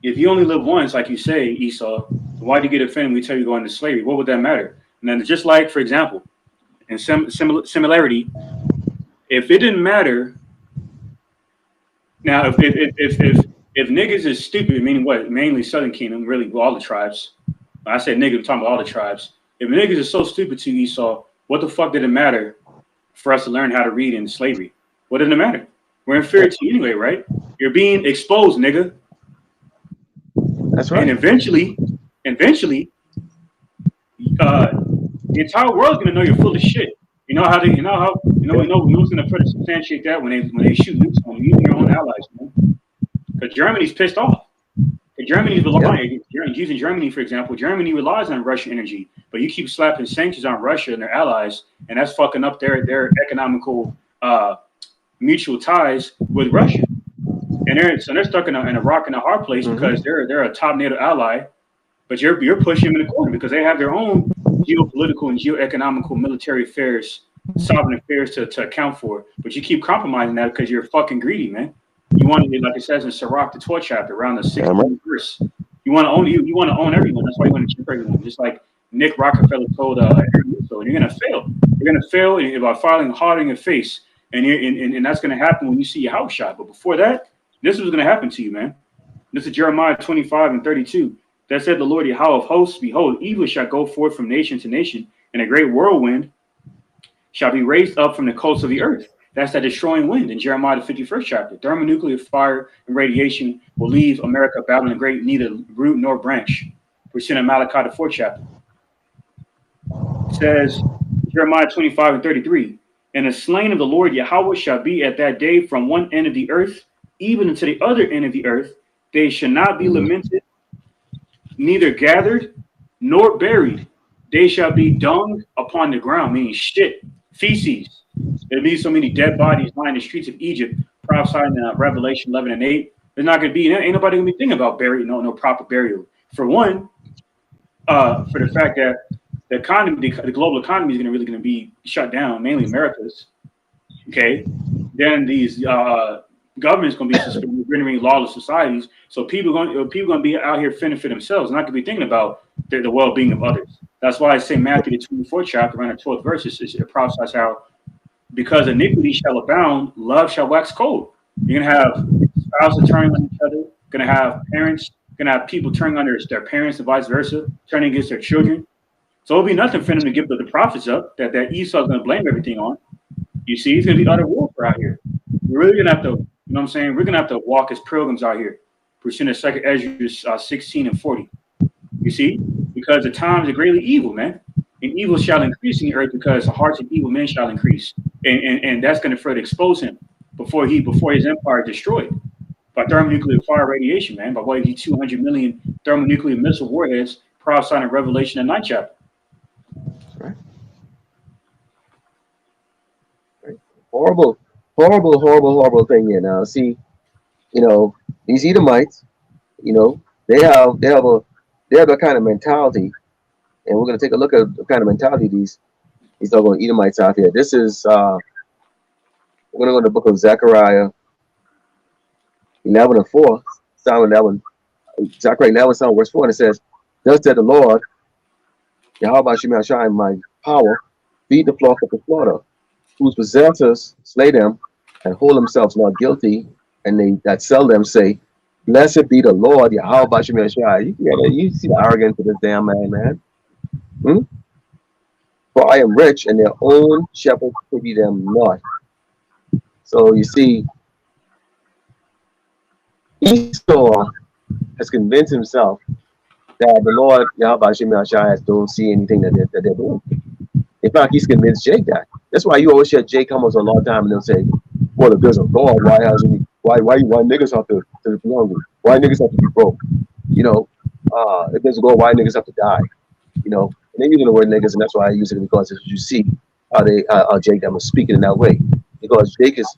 If you only live once, like you say, Esau, why do you get offended when we tell you to go into slavery? What would that matter? And then just like, for example, in similarity, if it didn't matter, now if niggas is stupid, meaning what? Mainly Southern Kingdom, really all the tribes. When I said niggas, I'm talking about all the tribes. If niggas is so stupid to Esau, what the fuck did it matter for us to learn how to read in slavery? What did it matter? We're inferior to you anyway, right? You're being exposed, nigga. That's right. And eventually, the entire world's gonna know you're full of shit. We know who's gonna further substantiate that when they shoot nukes on you and your own allies, man. Because Germany's pissed off. Germany's relying, using Germany for example. Germany relies on Russian energy, but you keep slapping sanctions on Russia and their allies, and that's fucking up their economical mutual ties with Russia. And they're stuck in a rock and a hard place because they're a top NATO ally, but you're pushing them in the corner because they have their own geopolitical and geoeconomical military affairs, sovereign affairs to account for. But you keep compromising that because you're fucking greedy, man. You want to, like it says in Sirach, the 12th chapter, around the 16th verse. You want to own you want to own everyone. That's why you want to keep everyone. Just like Nick Rockefeller told so you're gonna fail. You're gonna fail by filing hard in your face, and that's gonna happen when you see your house shot. But before that, this is what's gonna happen to you, man. This is Jeremiah 25:32. That said, the Lord Yahweh of hosts, behold, evil shall go forth from nation to nation, and a great whirlwind shall be raised up from the coasts of the earth. That's that destroying wind in Jeremiah the 51st chapter. Thermonuclear fire and radiation will leave America battling great, neither root nor branch. We're seeing in Malachi the 4th chapter. It says, Jeremiah 25:33, and the slain of the Lord Yahweh shall be at that day from one end of the earth, even unto the other end of the earth. They shall not be lamented, neither gathered nor buried. They shall be dung upon the ground, meaning shit, feces. There'll be so many dead bodies lying in the streets of Egypt, prophesied in Revelation 11 and 8. There's not going to be, ain't nobody going to be thinking about burial, no proper burial. For one, for the fact that the economy, the global economy is going to be shut down, mainly America's. Okay, then these government's going to be suspended, rendering lawless societies. So people going to be out here fending for themselves, not going to be thinking about the well-being of others. That's why I say Matthew the 24th chapter, around the 12th verse, it prophesies how because iniquity shall abound, love shall wax cold. You're going to have spouses turning on each other, going to have parents, going to have people turning on their parents and vice versa, turning against their children. So it'll be nothing for them to give the prophets up that Esau's going to blame everything on. You see, it's going to be utter warfare out here. We're really going to have to, you know what I'm saying? We're going to have to walk as pilgrims out here. Pursuing 2 Ezra 16 and 40. You see? Because the times are greatly evil, man. And evil shall increase in the earth because the hearts of evil men shall increase. And that's going to further expose him before his empire is destroyed by thermonuclear fire radiation, man, by way of these 200 million thermonuclear missile warheads prophesied in Revelation the 9th chapter. Right. Horrible thing here. Now, see, these Edomites, they have a kind of mentality, and we're going to take a look at the kind of mentality these doggone Edomites out here. This is we're going to go to the book of Zechariah, 11:4, Psalm 11, Zechariah 11, Psalm verse 4, and it says, "Thus said the Lord, Yahweh Shemel Shai, my power, feed the flock of the slaughter, whose possessors slay them and hold themselves not guilty, and they that sell them say, Blessed be the Lord, Yahweh Shemel Shai." You see the arrogance of this damn man, man. Hmm? For I am rich, and their own shepherds pity them not. So you see, Esau has convinced himself that the Lord Yahweh Shemel Shai don't see anything that they're doing. In fact, he's convinced Jake that. That's why you always hear Jake come on a long time and they'll say, "Well, if there's a God, why niggas have to be hungry? Why niggas have to be broke? You know, if there's a God, why niggas have to die? You know." And they're using the word niggas, and that's why I use it because you see how Jake them is speaking in that way. Because Jake is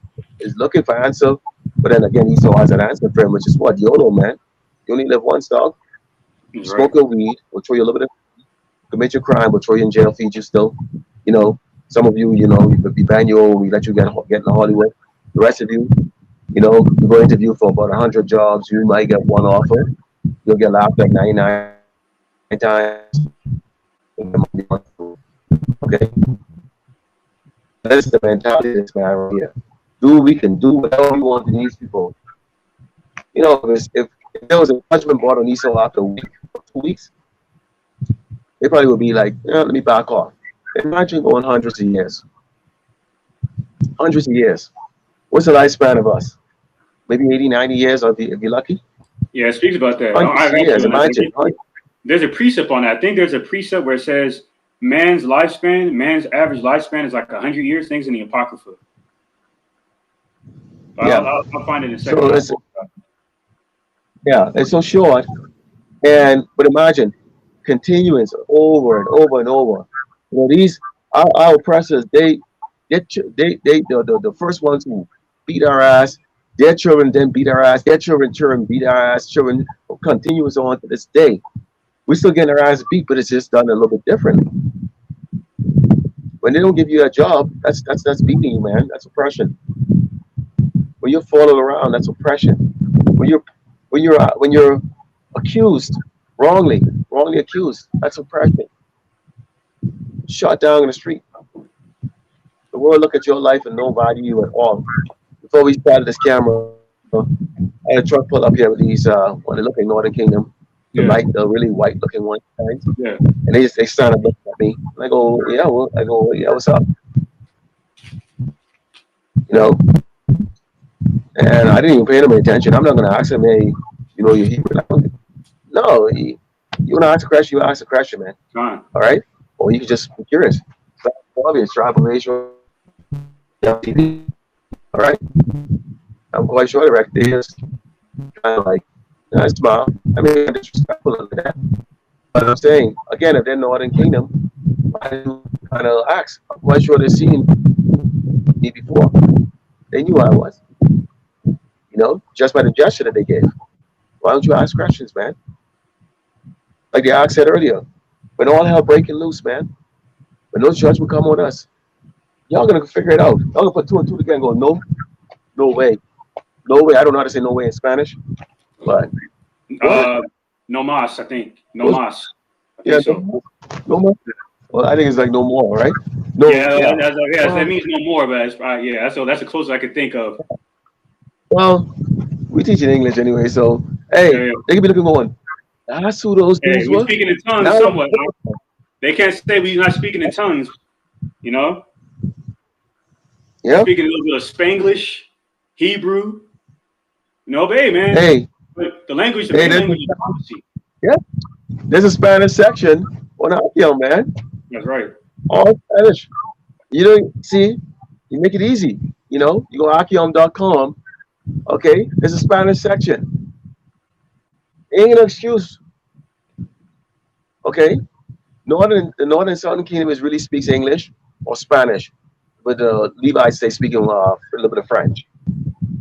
looking for answer, but then again, Esau has an answer for him, which is what? YOLO, man. You only live once, dog. You Right. smoke your weed, we'll throw you a little bit of, commit your crime, we'll throw you in jail, feed you still. You know, some of you, we ban you, we let you get into Hollywood. The rest of you, you go interview for about 100 jobs, you might get one offer. You'll get laughed at 99 times. Okay, that's the mentality of this man right here. We can do whatever we want to these people. If there was a judgment brought on Esau after a week or 2 weeks, they probably would be like, let me back off. Imagine going hundreds of years. Hundreds of years. What's the lifespan of us? Maybe 80, 90 years if you're lucky. Yeah, it speaks about that. Hundreds of years, imagine. There's a precept on that. I think there's a precept where it says man's average lifespan is like 100 years. Things in the Apocrypha. Yeah. I'll find it in a second. So it's so short. But imagine continuance over and over and over. These our oppressors, the first ones who beat our ass, their children then beat our ass, their children beat our ass, children continues on to this day. We still getting our ass beat, but it's just done a little bit differently. When they don't give you a job, that's beating you, man. That's oppression. When you're followed around, that's oppression. When you're accused wrongly accused, that's oppression. Shot down in the street. The world look at your life and don't value you at all. Before we started this camera, I had a truck pull up here with these when they look in Northern Kingdom, the really white looking ones. Yeah. And they stand up looking at me. And I go, yeah, what's up? And I didn't even pay them any attention. I'm not gonna ask them, hey, you're Hebrew. No, you wanna ask a question, you ask a question, man. Fine. All right? Or you can just be curious. It's obvious, tribal racial. All right? I'm quite sure the record is kind of like, smile. I mean, I'm disrespectful of that. But I'm saying, again, if they're Northern Kingdom, why do you kind of ask? I'm quite sure they've seen me before. They knew who I was. Just by the gesture that they gave. Why don't you ask questions, man? Like the Ox said earlier, when all hell breaking loose, man, when those judgment come on us, y'all gonna figure it out. Y'all gonna put two and two together and go, no way. No way. I don't know how to say no way in Spanish, but no mas, I think. No mas. Yeah, so. No more. Well, I think it's like no more, right? No. Yeah. That means no more, but it's, that's the closest I could think of. Well, we teach in English anyway, so hey, they can be looking going. That's who those dudes were. We're speaking in tongues somewhat. They can't say we're not speaking in tongues, Yeah. Speaking a little bit of Spanglish, Hebrew. But hey, man. Hey. The language is prophecy. Yeah. There's a Spanish section on Archeon, man. That's right. All Spanish. You make it easy. You go Archeon.com. Okay, there's a Spanish section. Ain't no excuse. Okay, the Northern and Southern Kingdom really speaks English or Spanish, but the Levites they speak a little bit of French.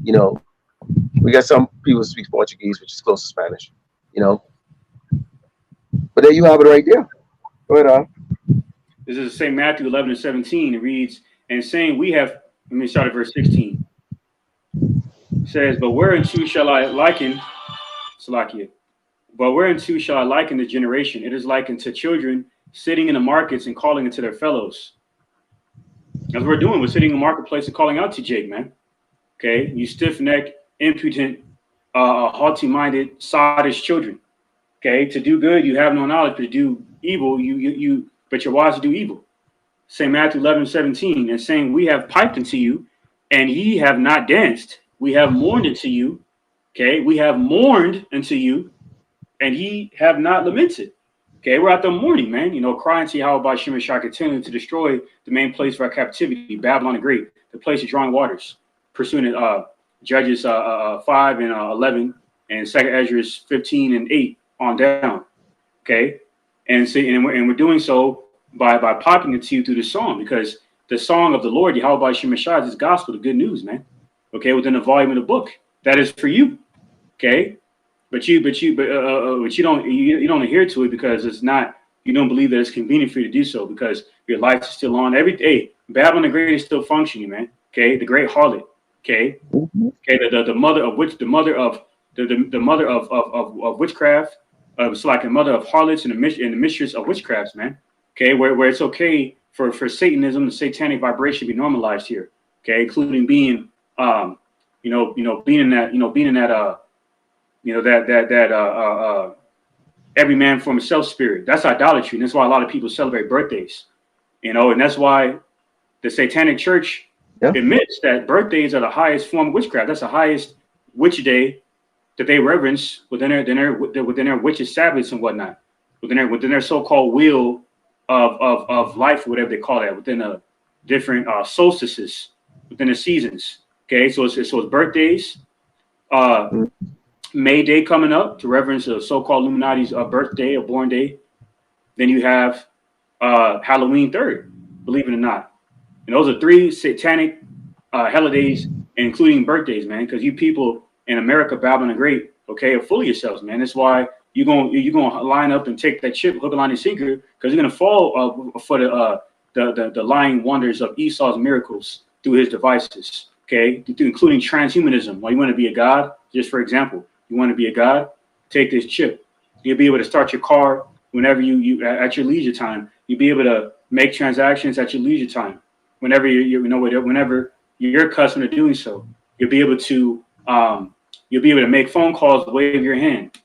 We got some people who speak Portuguese, which is close to Spanish. But there you have it right there. Go ahead, This is St. Matthew 11 and 17. It reads, and saying we have. Let me start at verse 16. It says, but whereunto shall I liken, Salakia, but whereunto shall I liken the generation? It is likened to children sitting in the markets and calling unto their fellows. That's what we're doing. We're sitting in the marketplace and calling out to Jake, man. Okay, you stiff-necked, impudent, haughty-minded, sottish children. Okay, to do good, you have no knowledge, but to do evil, but you're wise to do evil. St. Matthew 11:17, and saying, we have piped unto you, and ye have not danced. We have mourned unto you. Okay, we have mourned unto you, and ye have not lamented. Okay, we're out there mourning, man. You know, crying to Yahweh by Shem and Shah, continuing to destroy the main place of our captivity, Babylon the Great, the place of drawing waters, pursuing Judges 5 and 11, and 2nd Ezra 15 and 8 on down. Okay, and we're doing so by popping it to you through the song, because the song of the Lord, Yahweh by Shem and Shah, is gospel, the good news, man. Okay, within the volume of the book, that is for you. Okay. But you don't adhere to it because it's not, you don't believe that it's convenient for you to do so because your life is still on. Every day, Babylon the Great is still functioning, man. Okay, the great harlot. Okay, the mother of witchcraft. It's like a mother of harlots and the mistress of witchcrafts, man. Okay, where it's okay for Satanism, the satanic vibration, to be normalized here. Okay, including being being in that every man for himself spirit. That's idolatry, and that's why a lot of people celebrate birthdays. And that's why the Satanic Church admits that birthdays are the highest form of witchcraft. That's the highest witch day that they reverence within their witches' Sabbaths and whatnot, within their so-called wheel of life, whatever they call that, within the different solstices, within the seasons. Okay, so it's birthdays. May Day coming up to reverence the so-called Illuminati's birthday or born day. Then you have Halloween 3rd, believe it or not. And those are 3 satanic holidays, including birthdays, man. Because you people in America, Babylon the Great, okay, are full of yourselves, man. That's why you're gonna line up and take that chip, hook, line, and sinker, because you're gonna fall for the lying wonders of Esau's miracles through his devices, okay, including transhumanism. Well, you want to be a god, just for example. You want to be a god? Take this chip. You'll be able to start your car whenever you at your leisure time. You'll be able to make transactions at your leisure time. Whenever whenever you're accustomed to doing so, you'll be able to make phone calls, wave your hand,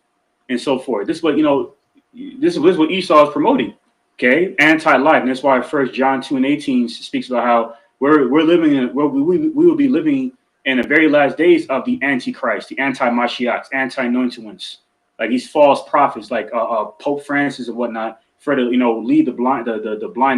and so forth. This is what this is what Esau is promoting. Okay, anti-life, and that's why 1 John 2:18 speaks about how we're living in we will be living in the very last days of the Antichrist, the anti-Mashiachs, anti-anointed ones, like these false prophets, like Pope Francis and whatnot, for to lead the blind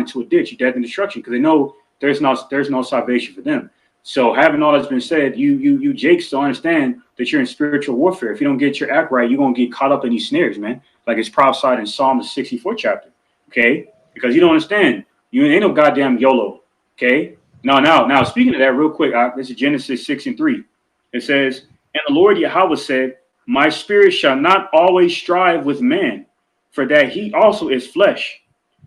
into a ditch, death and destruction, because they know there's no salvation for them. So having all that's been said, you Jakes don't understand that you're in spiritual warfare. If you don't get your act right, you're gonna get caught up in these snares, man. Like it's prophesied in Psalm the 64th chapter. Okay, because you don't understand. You ain't no goddamn YOLO. Okay. Now, speaking of that real quick, this is Genesis 6:3. It says, and the Lord Yahweh said, my spirit shall not always strive with man, for that he also is flesh.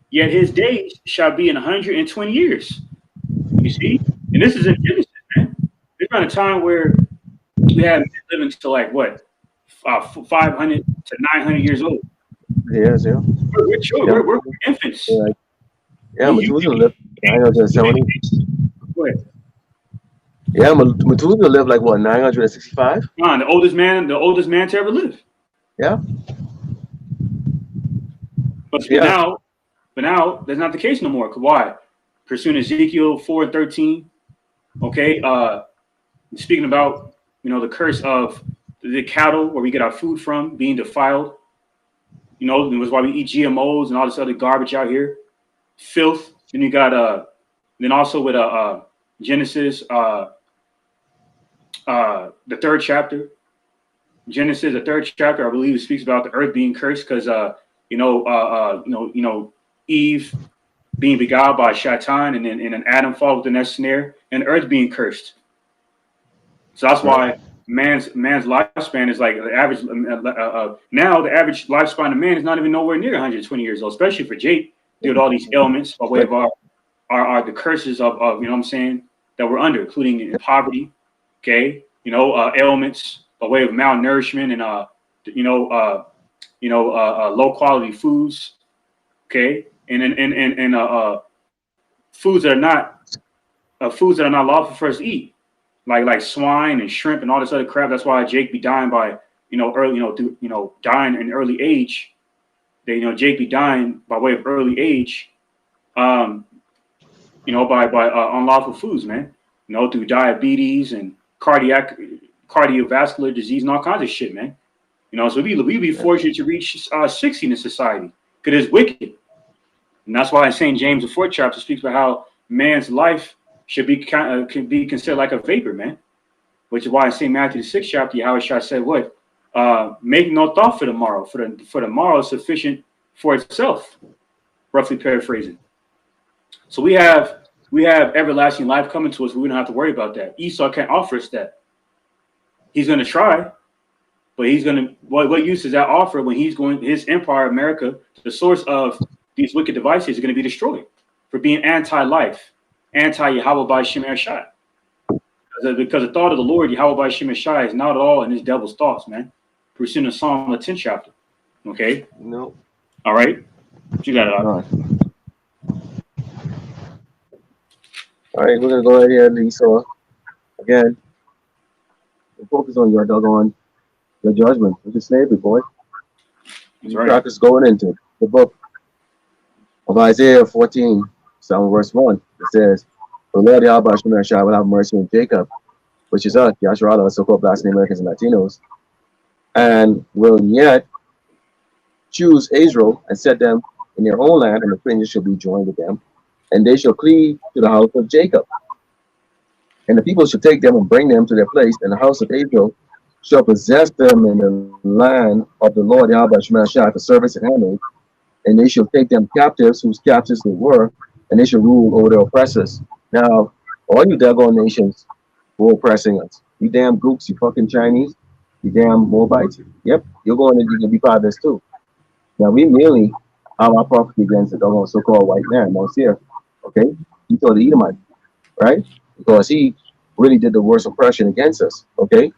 Yet his days shall be 120 years. You see? And this is in Genesis, man. There's been a time where we have living to like what? 500 to 900 years old. Yes, yeah. We're infants. Yeah, Methuselah lived 970. Go ahead. Yeah, Methuselah lived like what, 965? The oldest man to ever live. Yeah. But now that's not the case no more. Why? Pursuing Ezekiel 4:13. Okay. Speaking about the curse of the cattle, where we get our food from, being defiled. It was why we eat GMOs and all this other garbage out here. Filth. Then you got then also with Genesis the 3rd chapter. Genesis, the 3rd chapter, I believe, it speaks about the earth being cursed because Eve being beguiled by Shaitan, and then Adam fall within that snare, and the earth being cursed. So that's why man's lifespan is like the average. Now the average lifespan of man is not even nowhere near 120 years old, especially for Jake, due to all these ailments by way of the curses of you know what I'm saying, that we're under, including in poverty, okay, ailments by way of malnourishment and you know, uh, low quality foods. Okay, and foods that are not lawful for us to eat, like swine and shrimp and all this other crap. That's why Jake be dying by early dying in early age. They Jake be dying by way of early age, um, by unlawful foods, man. Through diabetes and cardiovascular disease and all kinds of shit, man. So we be fortunate to reach 60 in society because it's wicked. And that's why in St. James, the fourth chapter, speaks about how man's life should be can be considered like a vapor, man. Which is why in St. Matthew, the sixth chapter, Yahweh said, "What? Make no thought for tomorrow. For tomorrow is sufficient for itself." Roughly paraphrasing. So we have everlasting life coming to us. We don't have to worry about that. Esau can't offer us that. He's going to try, but he's going to. What use is that offer when he's going? His empire, America, the source of these wicked devices, is going to be destroyed for being anti-life, anti-Yahweh by Shem Shai. Because the thought of the Lord, Yahweh by Shem Shai, is not at all in his devil's thoughts, man. Pursuing the Psalm, the 10th chapter. Okay? No. All right? What you got it All right, we're going to go right here, Esau. Again, focus on your doggone, your judgment. It's a slavery, boy. That's right. Practice going into the book of Isaiah 14, 7 verse 1. It says, "The Lord Yahweh Shem Shai will have mercy on Jacob," which is us, Yasharala, so-called Black Americans and Latinos, "and will yet choose Israel and set them in their own land, and the fringes shall be joined with them, and they shall cleave to the house of Jacob. And the people shall take them and bring them to their place, and the house of Israel shall possess them in the land of the Lord Yahweh Shem Shai for service and handling, and they shall take them captives, whose captives they were, and they shall rule over their oppressors." Now, all you daggone nations who are oppressing us, you damn gooks, you fucking Chinese, you damn Moabites, yep, you're going to be part of this too. Now, we merely have our property against the doggone so-called white man, Monsieur, okay? He told the Edomite, right? Because he really did the worst oppression against us, okay?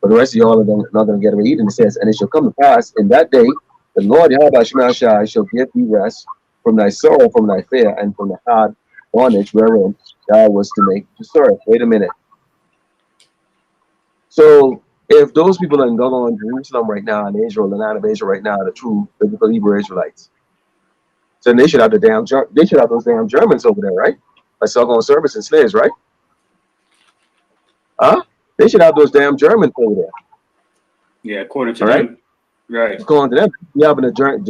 But the rest of y'all are not going to get away eating. It says, "And it shall come to pass in that day, the Lord Yahweh Shem Shai shall give thee rest from thy sorrow, from thy fear, and from the hard bondage wherein thou was to make to serve." Wait a minute. So if those people in doggone Jerusalem right now, in Israel, the land of Israel right now, are the true biblical Hebrew Israelites, so they should have those damn Germans over there, right? Like doggone service and slaves, right? Huh? They should have those damn Germans over there. Yeah, according to them. Right. According to them, you having a German,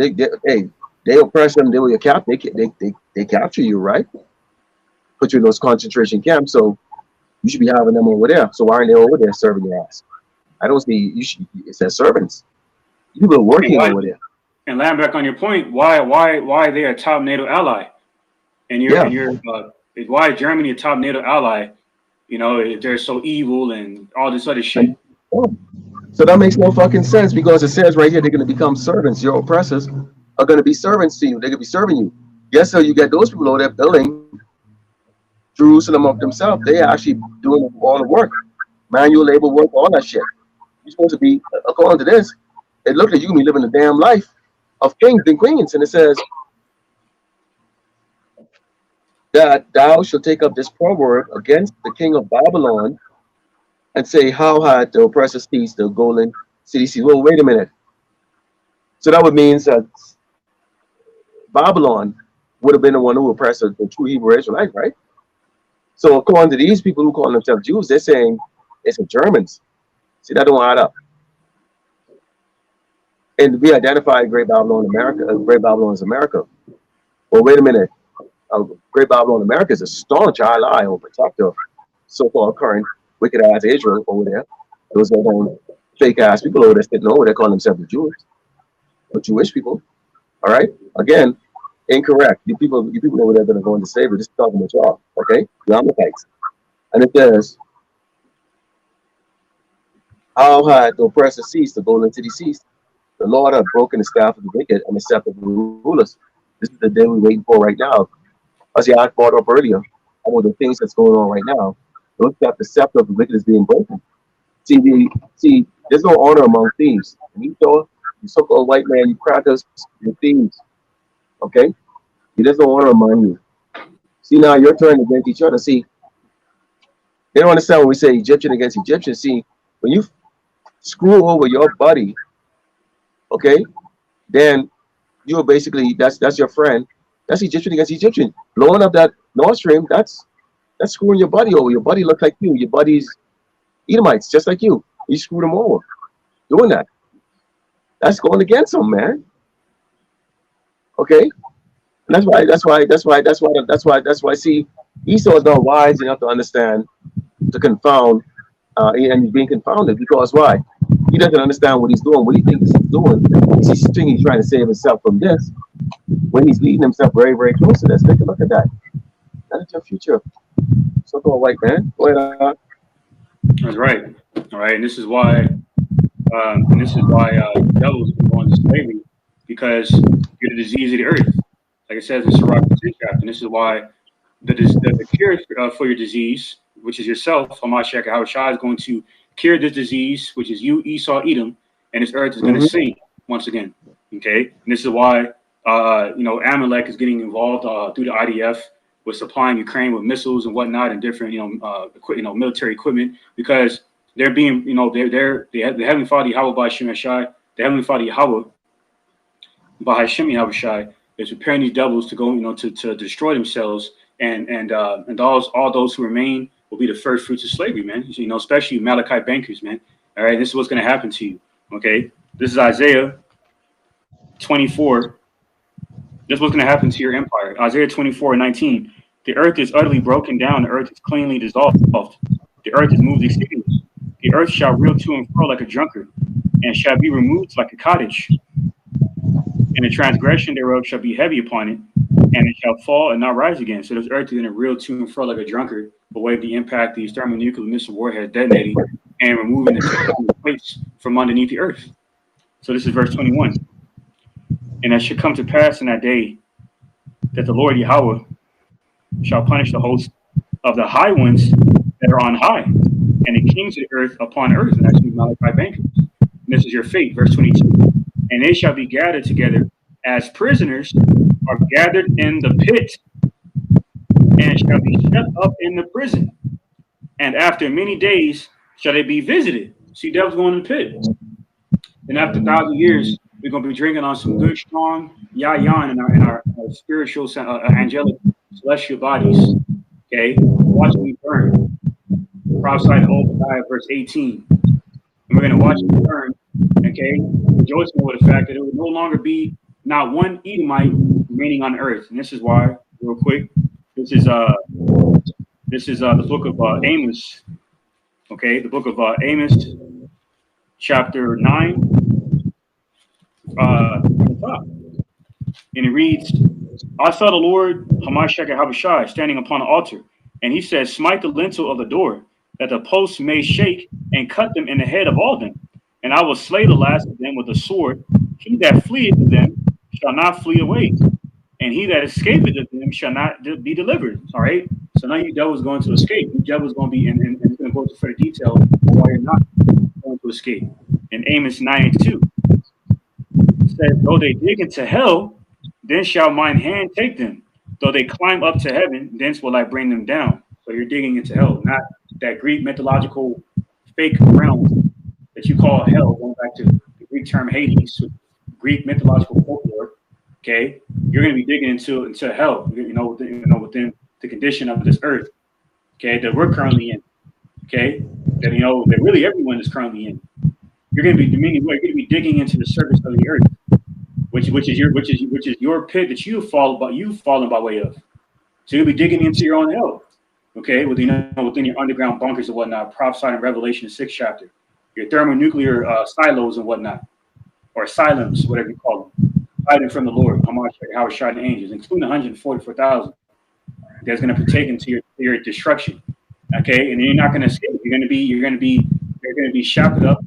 hey, they oppress them, they were your cap, they capture you, right? Put you in those concentration camps, so you should be having them over there. So why aren't they over there serving your ass? I don't see it says servants. You've been working over there. And land back on your point, why are they a top NATO ally? And why is Germany a top NATO ally? If they're so evil and all this other shit. So that makes no fucking sense, because it says right here they're going to become servants. Your oppressors are going to be servants to you. They're going to be serving you. Yes, so you get those people over there building Jerusalem up themselves. They're actually doing all the work, manual labor work, all that shit. You're supposed to be, according to this, it looks like you can be living the damn life of kings and queens. And it says that thou shalt take up this proverb against the king of Babylon and say, "How had the oppressor seized the golden city?" Well, wait a minute. So that would mean that Babylon would have been the one who oppressed the true Hebrew Israelites, right? So according to these people who call themselves Jews, they're saying it's the Germans. See, that don't add up. And we identified Great Babylon America. Great Babylon is America. Well, wait a minute. Great Babylon America is a staunch ally or protector of so-called current wicked ass Israel over there. Those are fake ass people over there sitting over there calling themselves the Jews, or Jewish people. All right. Again, incorrect. You people over there that are going to slavery. This is talking about y'all. Okay, the Amalekites. And it says, "How had the oppressor ceased, the golden city ceased? The Lord had broken the staff of the wicked and the scepter of the rulers." This is the day we're waiting for right now. As I brought up earlier, about the things that's going on right now. Look at the scepter of the wicked is being broken. See, there's no honor among thieves. And Esau, you so-called white man, you crackers, you're thieves. Okay? There's no honor among you. See, now you're turning against each other. See, they don't understand when we say Egyptian against Egyptian. See, when you screw over your buddy, okay, then you're basically that's your friend. That's Egyptian against Egyptian. Blowing up that Nord Stream, that's screwing your buddy over. Your buddy looks like you. Your buddy's Edomites, just like you. You screwed them over. Doing that. That's going against them, man. Okay? And that's why. See, Esau is not wise enough to understand, to confound, and he's being confounded because why? He doesn't understand what he's doing. What he thinks he's doing, he's thinking he's trying to save himself from this, when he's leading himself very, very close to this. Take a look at that. That is your future. So-called white man. Go ahead. That's right. All right, and this is why devils are going to slavery, because you're the disease of the earth. Like it says in Sirach, and this is why the cure for your disease, which is yourself, Hamashiach Yahushua, is going to cure this disease, which is you, Esau, Edom, and this earth is going to sing once again. Okay, and this is why Amalek is getting involved through the IDF with supplying Ukraine with missiles and whatnot and different military equipment, because they're being the Heavenly Father Yahweh by Hashem Yahshai, the Heavenly Father Yahweh by Hashem Yahushai is preparing these devils to go to destroy themselves, and all those who remain will be the first fruits of slavery, man. Especially Malachite bankers, man. All right, this is what's going to happen to you. Okay, this is Isaiah 24. This is what's going to happen to your empire. Isaiah 24:19. The earth is utterly broken down. The earth is cleanly dissolved. The earth is moved exceedingly. The earth shall reel to and fro like a drunkard, and shall be removed like a cottage. And the transgression thereof shall be heavy upon it, and it shall fall and not rise again. So this earth is going to reel to and fro like a drunkard, away the impact these thermonuclear missile warheads detonating and removing the plates from underneath the earth. So this is verse 21. And it shall come to pass in that day that the Lord Yahweh shall punish the host of the high ones that are on high, and the kings of the earth upon earth. And that's Malachi bankers. And this is your fate, verse 22. And they shall be gathered together as prisoners are gathered in the pit, and shall be shut up in the prison. And after many days shall they be visited. See, devil's going in the pit. And after 1,000 years, we're going to be drinking on some good, strong yayan in our spiritual, angelic, celestial bodies. Okay? Watch me burn. Prophesied Obadiah, verse 18. And we're going to watch it burn. Okay? Rejoicing over the fact that it will no longer be not one Edomite remaining on earth. And this is why, real quick, this is the book of Amos. Okay? The book of Amos, chapter 9. And it reads, I saw the Lord Hamashiach Yahushua standing upon the altar, and he said, smite the lintel of the door, that the posts may shake, and cut them in the head of all them. And I will slay the last of them with a sword. He that fleeth of them shall not flee away, and he that escapeth of them shall not be delivered. All right. So now you devils going to escape. You devils going to be, and it's going to go into further detail why you're not going to escape. In Amos 9:2. Says, though they dig into hell, then shall mine hand take them. Though they climb up to heaven, thence will I bring them down. So you're digging into hell, not that Greek mythological fake realm that you call hell, going back to the Greek term Hades, Greek mythological folklore. Okay, you're going to be digging into hell, within the condition of this earth. Okay, that we're currently in. Okay, that really everyone is currently in. You're going to be digging into the surface of the earth, which is your pit that you've fallen by way of. So you'll be digging into your own hell, okay, within your underground bunkers and whatnot, prophesied in Revelation 6 chapter, your thermonuclear silos and whatnot, or asylums, whatever you call them, hiding from the Lord, how it's shot angels, including 144,000 that's going to partake into your destruction, okay, and you're not going to escape. You're going to be shackled up.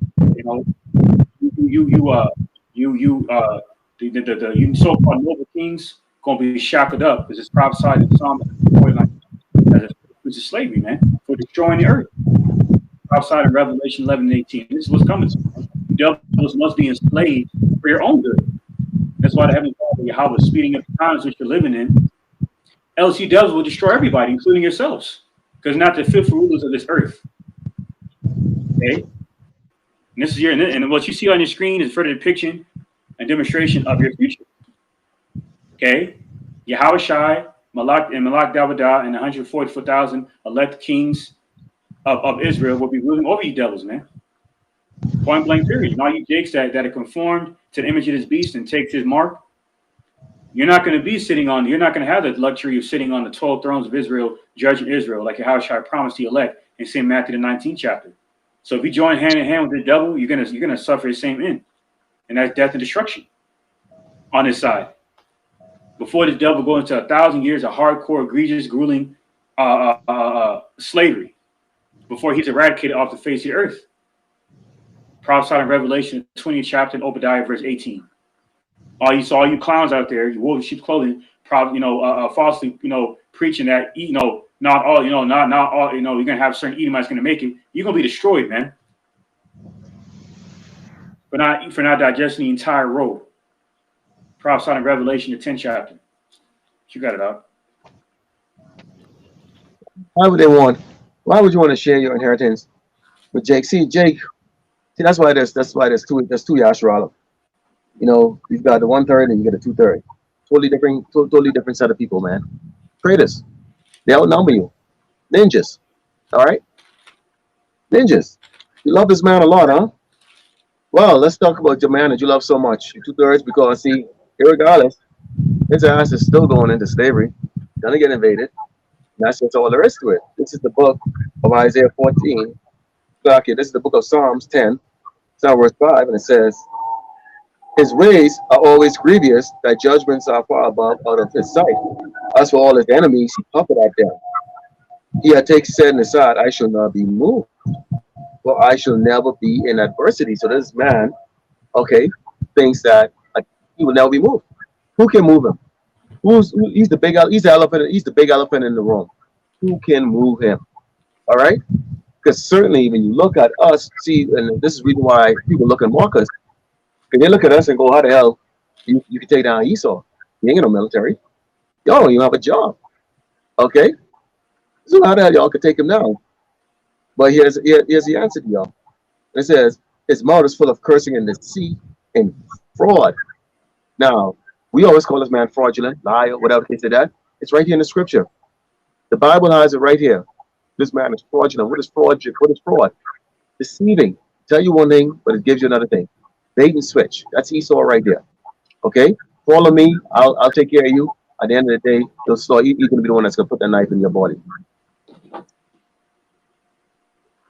The so-called noble kings gonna be shackled up, because it's prophesied in Psalm 49 as a slavery, man, for destroying the earth. outside of Revelation 11 and 18. This is what's coming to you. You devils must be enslaved for your own good. That's why the Heavenly Father, Yahweh, is speeding up the times which you're living in. Else you devils will destroy everybody, including yourselves, because not the fitful rulers of this earth. Okay? And this is your, and what you see on your screen is further depiction and demonstration of your future. Okay? Yahweh Shai, Malak Dawadah, and 144,000 elect kings of Israel will be ruling over you devils, man. Point blank period. And all you jakes that are conformed to the image of this beast and takes his mark, you're not going to be sitting on, you're not going to have the luxury of sitting on the 12 thrones of Israel, judging Israel, like Yahweh Shai promised the elect in St. Matthew, the 19th chapter. So if you join hand in hand with the devil, you're gonna suffer the same end, and that's death and destruction on his side. Before the devil goes into 1,000 years of hardcore, egregious, grueling slavery, before he's eradicated off the face of the earth. Prophesied in Revelation 20th chapter and Obadiah verse 18. All you clowns out there, you wolves in sheep's clothing, falsely, preaching that, not all, you're gonna have certain Edomites gonna make it. You're gonna be destroyed, man. For not digesting the entire road. Prophesied in Revelation, the 10th chapter. You got it out. Why would you want to share your inheritance with Jake? See, that's why there's two Yasharala. You've got the 1/3 and you get a 2/3. Totally different set of people, man. Traitors. They outnumber you. Ninjas. All right? Ninjas. You love this man a lot, huh? Well, let's talk about your man that you love so much. 2/3, because, see, irregardless, his ass is still going into slavery. Gonna get invaded. And that's just all there is to it. This is the book of Isaiah 14. Okay, this is the book of Psalms 10. It's now verse 5, and it says, his ways are always grievous, thy judgments are far above out of his sight. As for all his enemies, he puffeth at them. He had said aside, I shall not be moved, for I shall never be in adversity. So this man, okay, thinks that he will never be moved. Who can move him? He's the big elephant in the room. Who can move him? All right? Because certainly when you look at us, see, and this is the reason why people look at Marcus. Because they look at us and go, how the hell you can take down Esau? He ain't no military. Y'all don't even have a job. Okay? So how the hell y'all could take him down? But here's the answer to y'all. It says, his mouth is full of cursing and deceit and fraud. Now, we always call this man fraudulent, liar, whatever they say that. It's right here in the scripture. The Bible has it right here. This man is fraudulent. What is fraud? What is fraud? Deceiving. Tell you one thing, but it gives you another thing. Bait and switch. That's Esau right there. Okay? Follow me. I'll take care of you. At the end of the day, you're going to be the one that's going to put that knife in your body.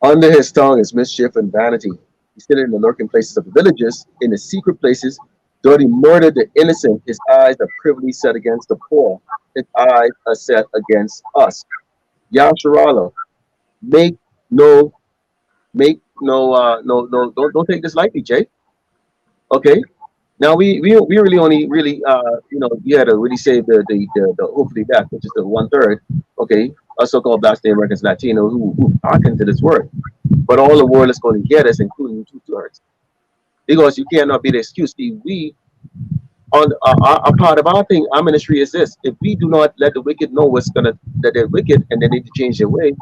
Under his tongue is mischief and vanity. He sitteth in the lurking places of the villages, in the secret places, doth he murder the innocent. His eyes are privily set against the poor. His eyes are set against us. Yasharala, don't take this lightly, Jay. Okay. Now we really only you had to really save the hopefully that, which is the 1/3. Okay, us so-called Black Americans, Latino who hearken to this word, but all the world is going to get us, including 2/3, because you cannot be the excuse. See, we on a part of our thing, our ministry is this: if we do not let the wicked know that they're wicked and they need to change their way,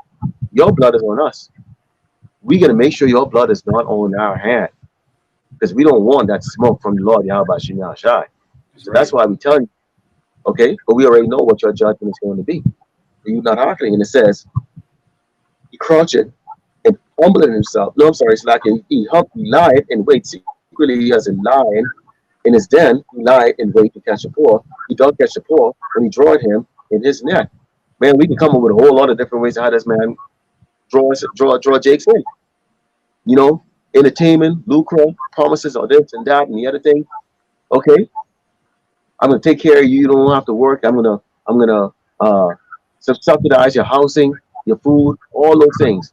your blood is on us. We're gonna make sure your blood is not on our hand. Because we don't want that smoke from the Lord Yahweh Shai. So that's why we tell you, okay? But we already know what your judgment is going to be. You're not hearkening. And it says, he croucheth and humbleth himself. No, I'm sorry, it's like he lieth and waits secretly as a lion in his den. He lieth and wait to catch the poor. He don't catch the poor when he draweth him in his net. Man, we can come up with a whole lot of different ways of how this man draw Jake's in. Entertainment, lucre, promises, or this and that and the other thing. Okay, I'm gonna take care of you. You don't have to work. I'm gonna subsidize your housing, your food, all those things.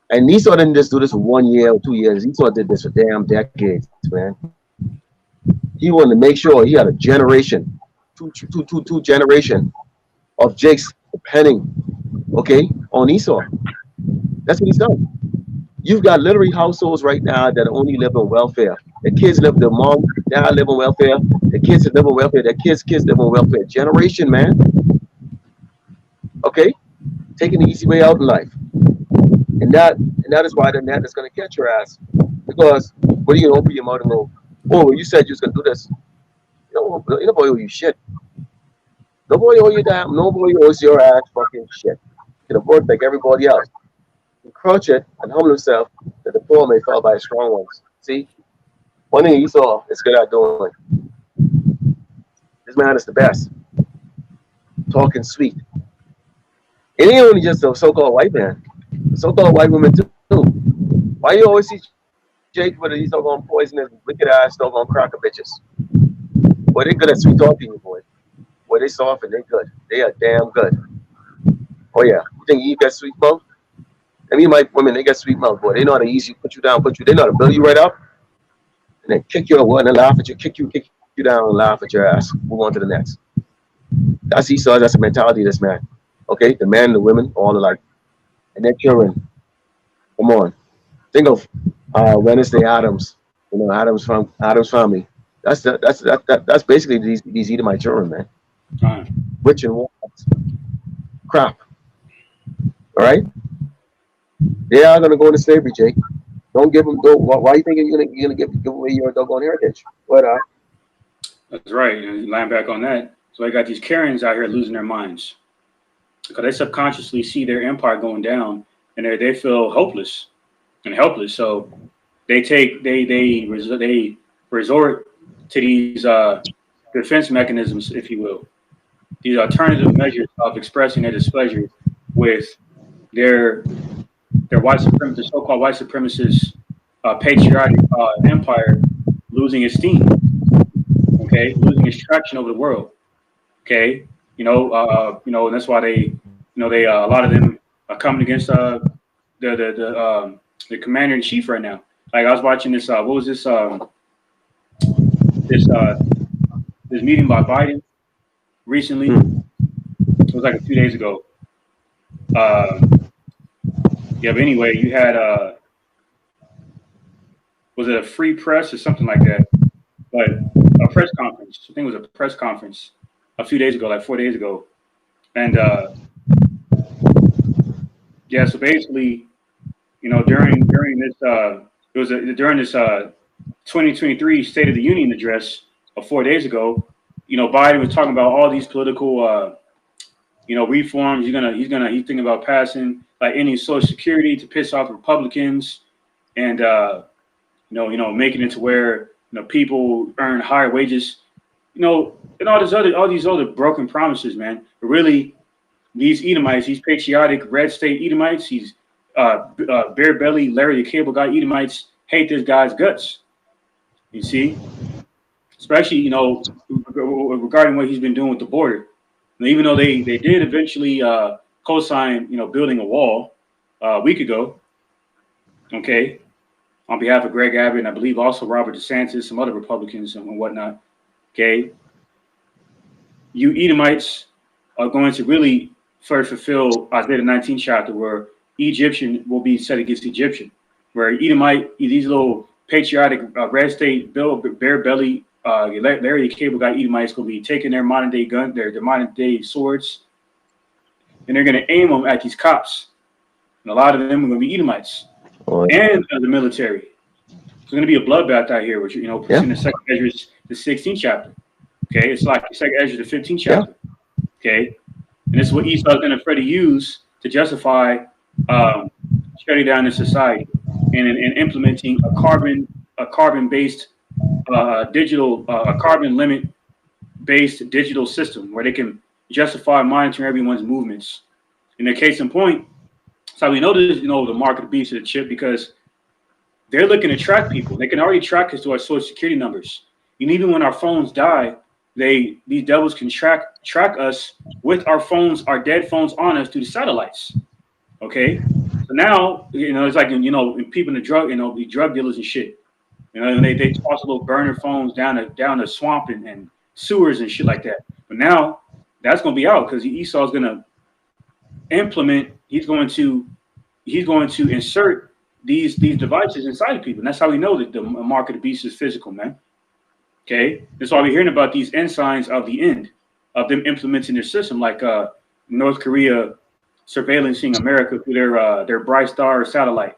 And Esau didn't just do this for 1 year or 2 years. Esau did this for damn decades, man. He wanted to make sure he had a generation, two generation of Jake's depending, okay, on Esau. That's what he's done. You've got literally households right now that only live on welfare. The kids live, the mom, dad live on welfare. The kids live on welfare. The kids live on welfare. Generation, man. Okay, taking the easy way out in life, and that is why the net is going to catch your ass. Because what are you gonna open your mouth and go, oh, well, you said you was gonna do this. Nobody owe you shit. Nobody owe you damn. Nobody owes your ass fucking shit. You can afford like everybody else. Encroach it and humble himself that the poor may fall by the strong ones. See, one thing Esau is good at doing. This man is the best. Talking sweet. It ain't only just the so-called white man. The so-called white women too. Why you always see Jake with these doggone poisonous, wicked ass doggone cracker bitches? Boy, they good at sweet talking, boy. Boy, they soft and they good. They are damn good. Oh yeah. You think you got sweet mouth? I mean, my women, they got sweet mouth, boy. They know how to ease you, put you down, they know how to build you right up, and then kick you over and then laugh at you, kick you down and laugh at your ass. Move on to the next. That's Esau. That's the mentality of this man. Okay, the men, the women, all alike, and their children. Come on, think of Wednesday Adams. You know, Adams family. That's basically these Edomite children, man. Rich and crap. All right, they are gonna go into slavery, Jake. Don't give them. Why are you thinking you're gonna give away your doggone heritage? But that's right. And line back on that. So I got these Karens out here losing their minds because they subconsciously see their empire going down, and they feel hopeless and helpless. So they resort to these defense mechanisms, if you will, these alternative measures of expressing their displeasure with their white supremacist, so-called white supremacist patriotic empire losing its steam. Okay, losing its traction over the world. Okay, and that's why they a lot of them are coming against the commander in chief right now. Like I was watching this. What was this? This meeting by Biden recently. It was like a few days ago. Yeah, but anyway, you had was it a free press or something like that? But a press conference. I think it was a press conference a few days ago, like 4 days ago. And yeah, so basically, during this during this 2023 State of the Union address of 4 days ago, Biden was talking about all these political reforms. He's thinking about passing like any Social Security to piss off Republicans, and making it to where people earn higher wages, and all these other broken promises, man. But really, these Edomites, these patriotic red state Edomites, these bare belly Larry the Cable Guy Edomites hate this guy's guts. You see, especially regarding what he's been doing with the border. And even though they did eventually co-sign building a wall a week ago, okay, on behalf of Greg Abbott and I believe also Robert DeSantis, some other Republicans and whatnot. Okay, you Edomites are going to really first fulfill Isaiah 19 chapter where Egyptian will be set against Egyptian, where Edomite, these little patriotic red state bare belly Larry the Cable Guy Edomites will be taking their modern day gun, their modern day swords, and they're going to aim them at these cops. And a lot of them are going to be Edomites and the military. It's going to be a bloodbath out here, which pushing the second Ezra, the 16th chapter. Okay, it's like the second Ezra, the 15th chapter. Okay, and this is what Esau is going to try to use to justify shutting down the society and implementing a carbon based digital carbon limit based digital system where they can justify monitoring everyone's movements. In the case in point, so we know this, the mark of the beast of the chip, because they're looking to track people. They can already track us to our social security numbers. And even when our phones die, these devils can track us with our phones, our dead phones on us through the satellites. Okay, so now it's like people in the drug, the drug dealers and shit. They toss little burner phones down the swamp and sewers and shit like that. But now that's going to be out because Esau's going to implement. He's going to insert these devices inside of people. And that's how we know that the mark of the beast is physical, man. Okay, that's why we're hearing about these end signs of the end of them implementing their system, like North Korea surveillancing America through their Bright Star satellite.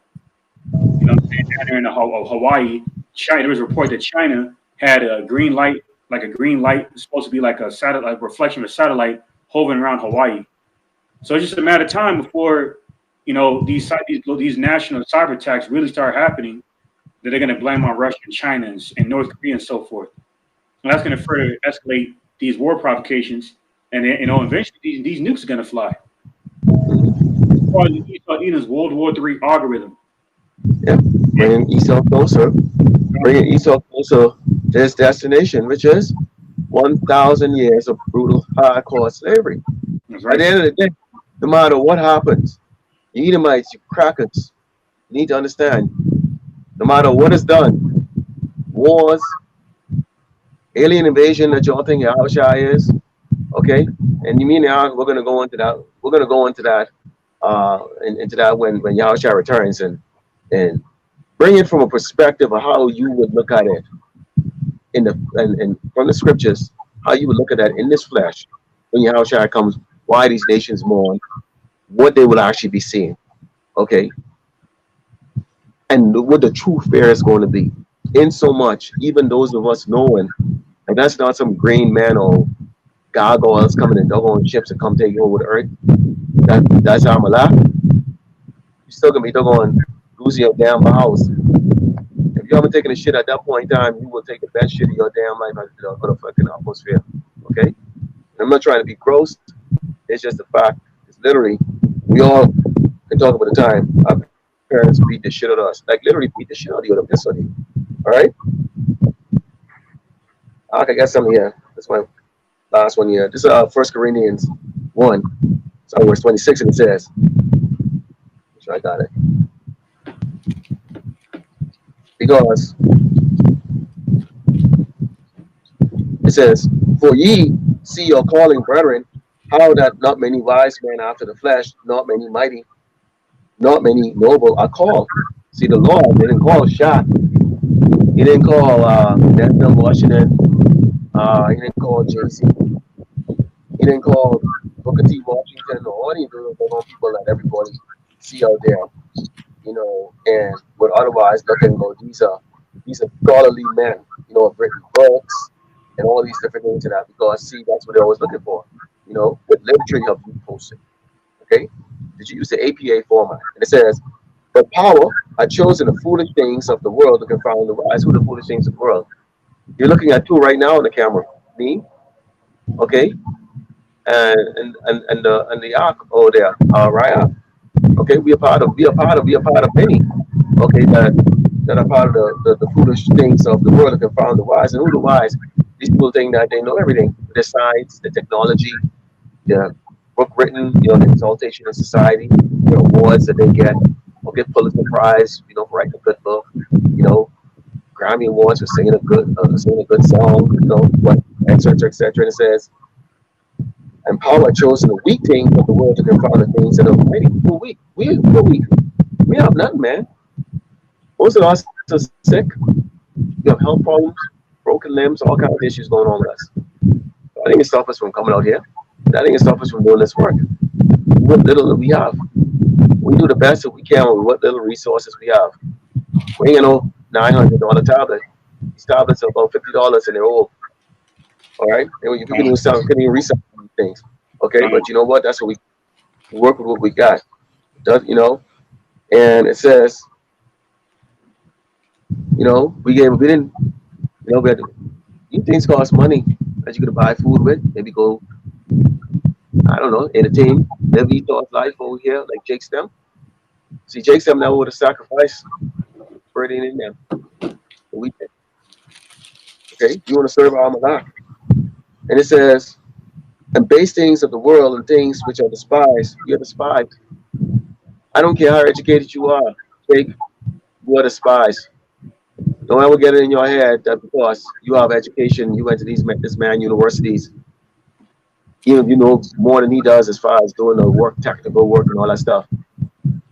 You know, what I'm saying? Down there in Hawaii, China. There was a report that China had a green light, like a green light, it's supposed to be like a satellite reflection of a satellite hovering around Hawaii. So it's just a matter of time before these national cyber attacks really start happening. That they're going to blame on Russia and China and North Korea and so forth. And that's going to further escalate these war provocations. And eventually these nukes are going to fly. It's part of the Esau Edom's World War III algorithm. Yeah, bringing Esau closer to his destination, which is 1,000 years of brutal hardcore slavery. That's At right. the end of the day, no matter what happens, you Edomites, you crackers, you need to understand, no matter what is done, wars, alien invasion that y'all think Yahushua is, okay? And you mean now we're gonna go into that. We're gonna go into that, into that when Yahushua returns and bring it from a perspective of how you would look at it in the and from the scriptures, how you would look at that in this flesh when Yahushua comes. Why these nations mourn, what they will actually be seeing, okay? And what the true fear is going to be. In so much, even those of us knowing, and that's not some green man or gargoyles coming in doggone ships and come take over the earth. That's how I'm alive. You're still gonna be doggone losing your damn house. If you haven't taken a shit at that point in time, you will take the best shit of your damn life out of the fucking atmosphere. Okay? And I'm not trying to be gross. It's just a fact. It's literally, we all can talk about the time our parents beat the shit out of us. Like literally beat the shit out of you. This one. All right? Okay, I got something here. That's my last one here. This is 1 Corinthians 1. So verse 26, and it says, make sure I got it. Because it says, for ye see your calling, brethren, how that not many wise men after the flesh, not many mighty, not many noble are called. See, the Lord didn't call Shaq. He didn't call Denzel Washington. He didn't call Jay-Z. He didn't call Booker T. Washington or any of the people that everybody see out there, and would otherwise look and go, these are scholarly men, have written books and all these different things and that, because see, that's what they're always looking for, with literature you have you posted. Okay? Did you use the APA format? And it says, but power are chosen the foolish things of the world to confound the wise. Who are the foolish things of the world? You're looking at two right now on the camera. Me, okay, and the ark over there, right? Okay, we are part of many. Okay, that are part of the foolish things of the world that confound the wise. And who the wise? These people think that they know everything. The science, the technology, the book written, the exaltation of society, the awards that they get, or get Pulitzer Prize, for writing a good book, Grammy Awards for singing a good song, what, etc., etc. And it says, and power chosen the weak things of the world to confound the things that are mighty. We're weak. We're weak. We have nothing, man. Most of us are sick. We have health problems, broken limbs, all kinds of issues going on with us. So I think it stops us from coming out here. I think it stops us from doing this work. What little that we have, we do the best that we can with what little resources we have. We ain't no $900 tablet. These tablets are about $50 and they're old. All right, and you can even resell these things. Okay, but you know what? That's what we work with what we got. And it says, we didn't, we had to, these things cost money that you could buy food with. Maybe go, I don't know, entertain. Maybe he thought life over here, like Jake Stem. See, Jake Stem now would have sacrificed for it in them. We did. Okay, you want to serve our Malak. And it says, and base things of the world and things which are despised, you're despised. I don't care how educated you are, Jake, you are despised. Don't ever get it in your head that because you have education, you went to this man universities, even if you know more than he does as far as doing the work, technical work and all that stuff.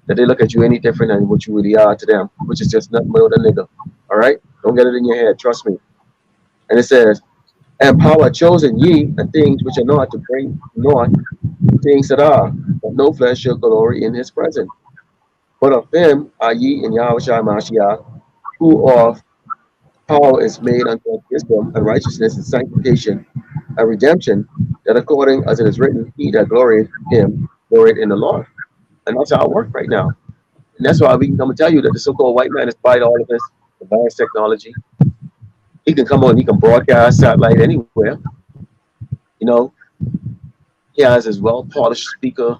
that they look at you any different than what you really are to them, which is just nothing but a nigga. All right? Don't get it in your head. Trust me. And it says, and power chosen ye and things which are not to bring not things that are, but no flesh shall glory in his presence. But of him are ye in Yahweh Mashiach, who of power is made unto wisdom and righteousness and sanctification and redemption, that according as it is written, he that gloried him gloried in the Lord. And that's how it works right now. And that's why we can come and tell you that the so-called white man, despite all of this advanced technology, he can come on, he can broadcast satellite anywhere. You know, he has his well-polished speaker.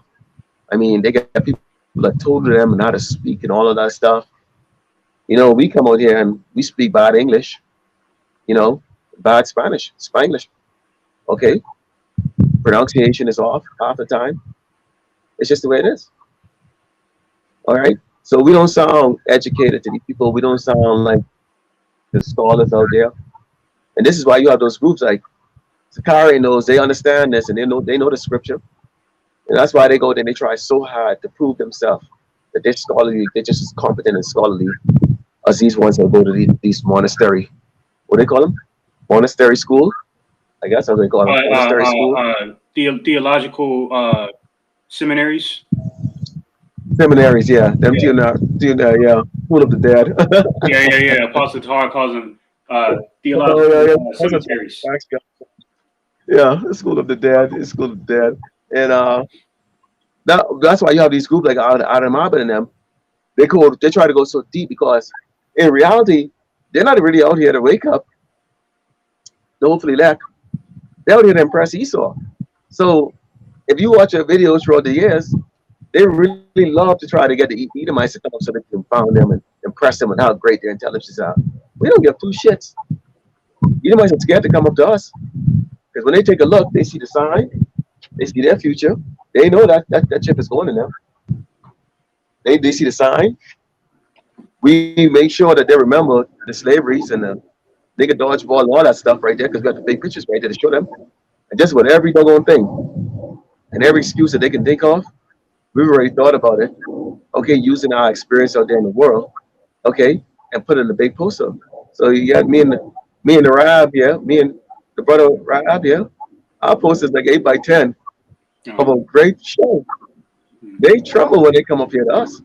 I mean, they got people that told them how to speak and all of that stuff. You know, we come out here and we speak bad English, you know, bad Spanish, Spanglish. Okay, pronunciation is off half the time. It's just the way it is. All right. So we don't sound educated to these people. We don't sound like the scholars out there. And this is why you have those groups like Sakari knows, they understand this and they know the scripture. And that's why they go there and they try so hard to prove themselves that they're scholarly, they're just as competent and scholarly as these ones that go to these monastery, what do they call them? Monastery school? I guess that's what they call them. Monastery school. Theological seminaries. Seminaries, yeah. Them yeah. School of the dead. yeah. Apostle Tar calls them theological cemeteries. Yeah, School of the Dead. It's School of the Dead. And that's why you have these groups like Adamabin and them. They try to go so deep because in reality, they're not really out here to wake up. They're hopefully lack. They're out here to impress Esau. So if you watch their videos throughout the years, they really love to try to get the Edomites to come up so they can found them and impress them on how great their intelligence are. We don't give two shits. Edomites are scared to come up to us. Because when they take a look, they see the sign, they see their future, they know that chip is going to them. They see the sign. We make sure that they remember the slaveries and the nigga dodgeball and all that stuff right there, because we got the big pictures right there to show them. And just with every doggone thing and every excuse that they can think of, we've already thought about it. Okay, using our experience out there in the world, okay, and put it in the big poster. So you got me and the Rab here, me and the brother Rab here. Our poster is like 8 by 10 of a great show. They tremble when they come up here to us.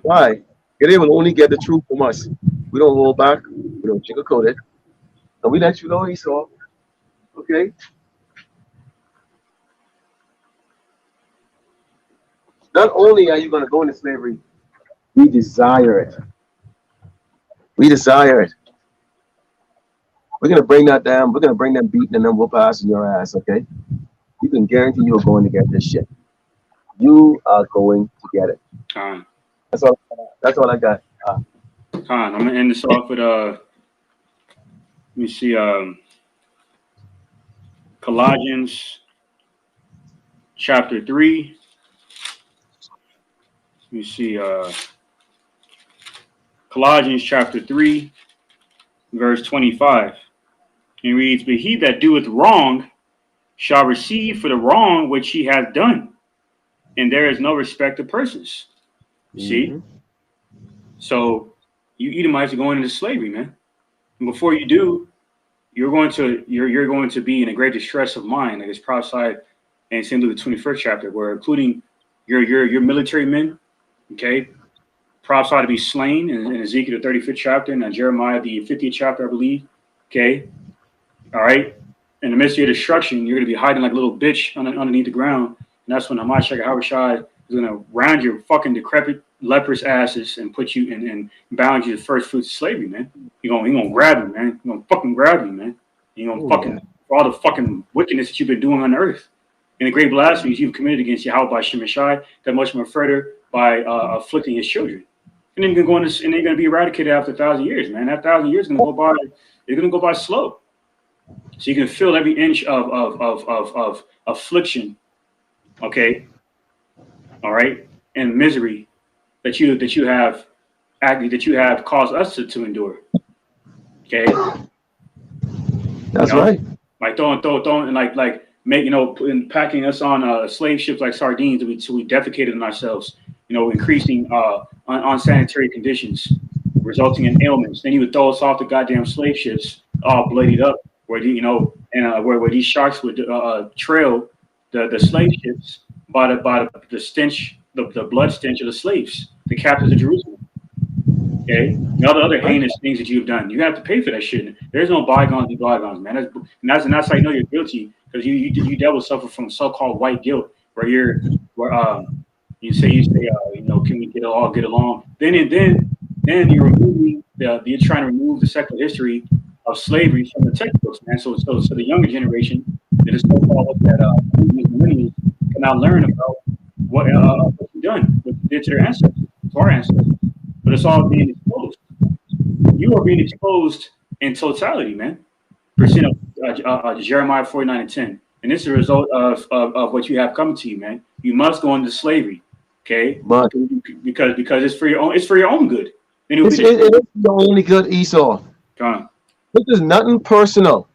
Why? Because they will only get the truth from us. We don't hold back. We don't sugarcoat it. And we let you know, Esau. Okay? Not only are you going to go into slavery, we desire it. We desire it. We're going to bring that down. We're going to bring them beating and then we'll pass in your ass, okay? You can guarantee you're going to get this shit. You are going to get it. That's all I got. I'm going to end this off with, let me see, Colossians chapter 3. Let me see, Colossians chapter 3, verse 25. It reads, but he that doeth wrong shall receive for the wrong which he hath done. And there is no respect of persons. See? So you Edomites are going into slavery, man. And before you do, you're going to be in a great distress of mind, like it's prophesied in St. Luke the 21st chapter, where including your military men, okay, prophesied to be slain in Ezekiel the 35th chapter, and Jeremiah the 50th chapter, I believe. Okay. All right. In the midst of your destruction, you're going to be hiding like a little bitch underneath the ground. And that's when Hamashiach Yahushua is going to round your fucking decrepit, leprous asses and put you and bound you to first fruits of slavery, man. You're gonna grab you, man. You're gonna fucking grab you, man. You're gonna for all the fucking wickedness that you've been doing on earth. And the great blasphemies you've committed against Yahweh by Shemashai, that much more further by afflicting his children. And then you're going to and they're going to be eradicated after 1,000 years, man. That 1,000 years is going to go by. It's going to go by slow. So you can feel every inch of affliction, okay, all right, and misery that you have caused us to endure. Okay, that's right. Like throwing and like make packing us on slave ships like sardines, so we defecated on ourselves. increasing unsanitary conditions, resulting in ailments. Then he would throw us off the goddamn slave ships, all bloodied up, where these sharks would trail the slave ships by the stench, the blood stench of the slaves, the captives of Jerusalem. Okay, and all the other heinous things that you've done, you have to pay for that shit. There's no bygones be bygones, man. That's how you know you're guilty, because you devil suffer from so-called white guilt, where you say can we get along? Then you're trying to remove the secular history of slavery from the textbooks, man. So the younger generation that is so-called millennials cannot learn about what you've done, what you did to their ancestors, to our ancestors. But it's all being exposed. You are being exposed in totality, man. Percent of Jeremiah 49:10, and this is a result of what you have coming to you, man. You must go into slavery, okay? But Because it's for your own good. And it is the only good, Esau. This is nothing personal.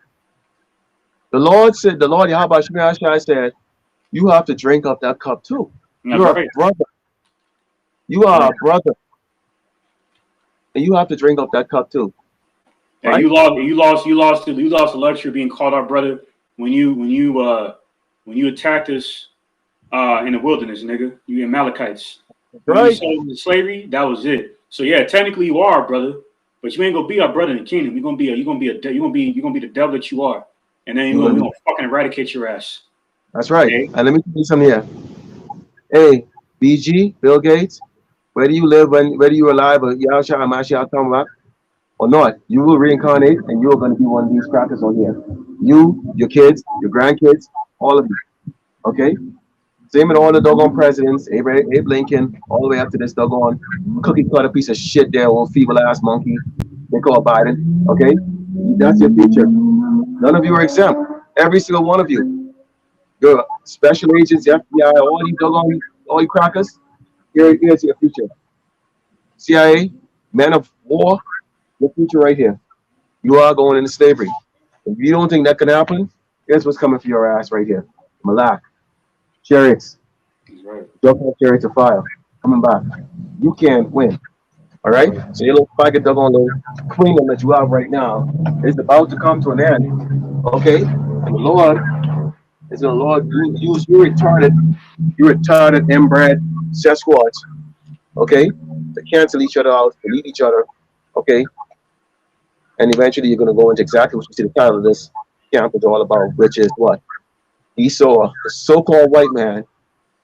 The Lord Yahweh Shai said, you have to drink up that cup too. You're a brother. You are a brother. And you have to drink up that cup too. Yeah, right? You lost the luxury of being called our brother when you attacked us in the wilderness, nigga. You Amalekites. Right. When you sold into slavery, that was it. So yeah, technically you are our brother, but you ain't gonna be our brother in the kingdom. You're gonna be the devil that you are, and then we're gonna fucking eradicate your ass. That's right. Okay? And let me tell you something here. Hey, BG, Bill Gates, whether you live, whether you're alive or or not, you will reincarnate and you're going to be one of these crackers on here. You, your kids, your grandkids, all of you. Okay? Same with all the doggone presidents, Abe Lincoln, all the way up to this doggone cookie cutter piece of shit there, old feeble ass monkey they call Biden. Okay? That's your future. None of you are exempt. Every single one of you. Your special agents, the FBI, all these doggone, all you crackers, here's your future. CIA, men of war, your future right here. You are going into slavery. If you don't think that can happen, here's what's coming for your ass right here. Malak, chariots, chariots of fire, coming back. You can't win. All right? So your little pocket doggone little kingdom that you have right now is about to come to an end. Okay? And the Lord is the Lord use you retarded, inbred Sasquatch, okay, to cancel each other out, to lead each other, okay? And eventually you're going to go into exactly what you see the title of this camp is all about, which is what? Esau, the so-called white man,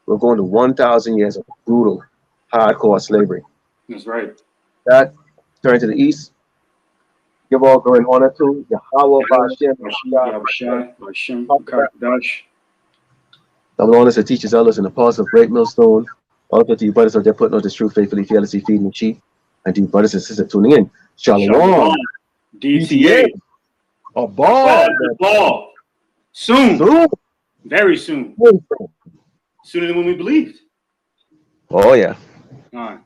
will go into 1,000 years of brutal, hardcore slavery. That's right. That, turn to the east, give all glory and honor to Yahweh Bashem, double honors to teachers, elders, and the apostles of Great Millstone. Also to you brothers of their putting on this truth faithfully, fearlessly feeding the sheep, and to you brothers and sisters tuning in. Shalom. DTA. A ball. Soon. Very soon. Sooner than when we believed. Oh, yeah. All right.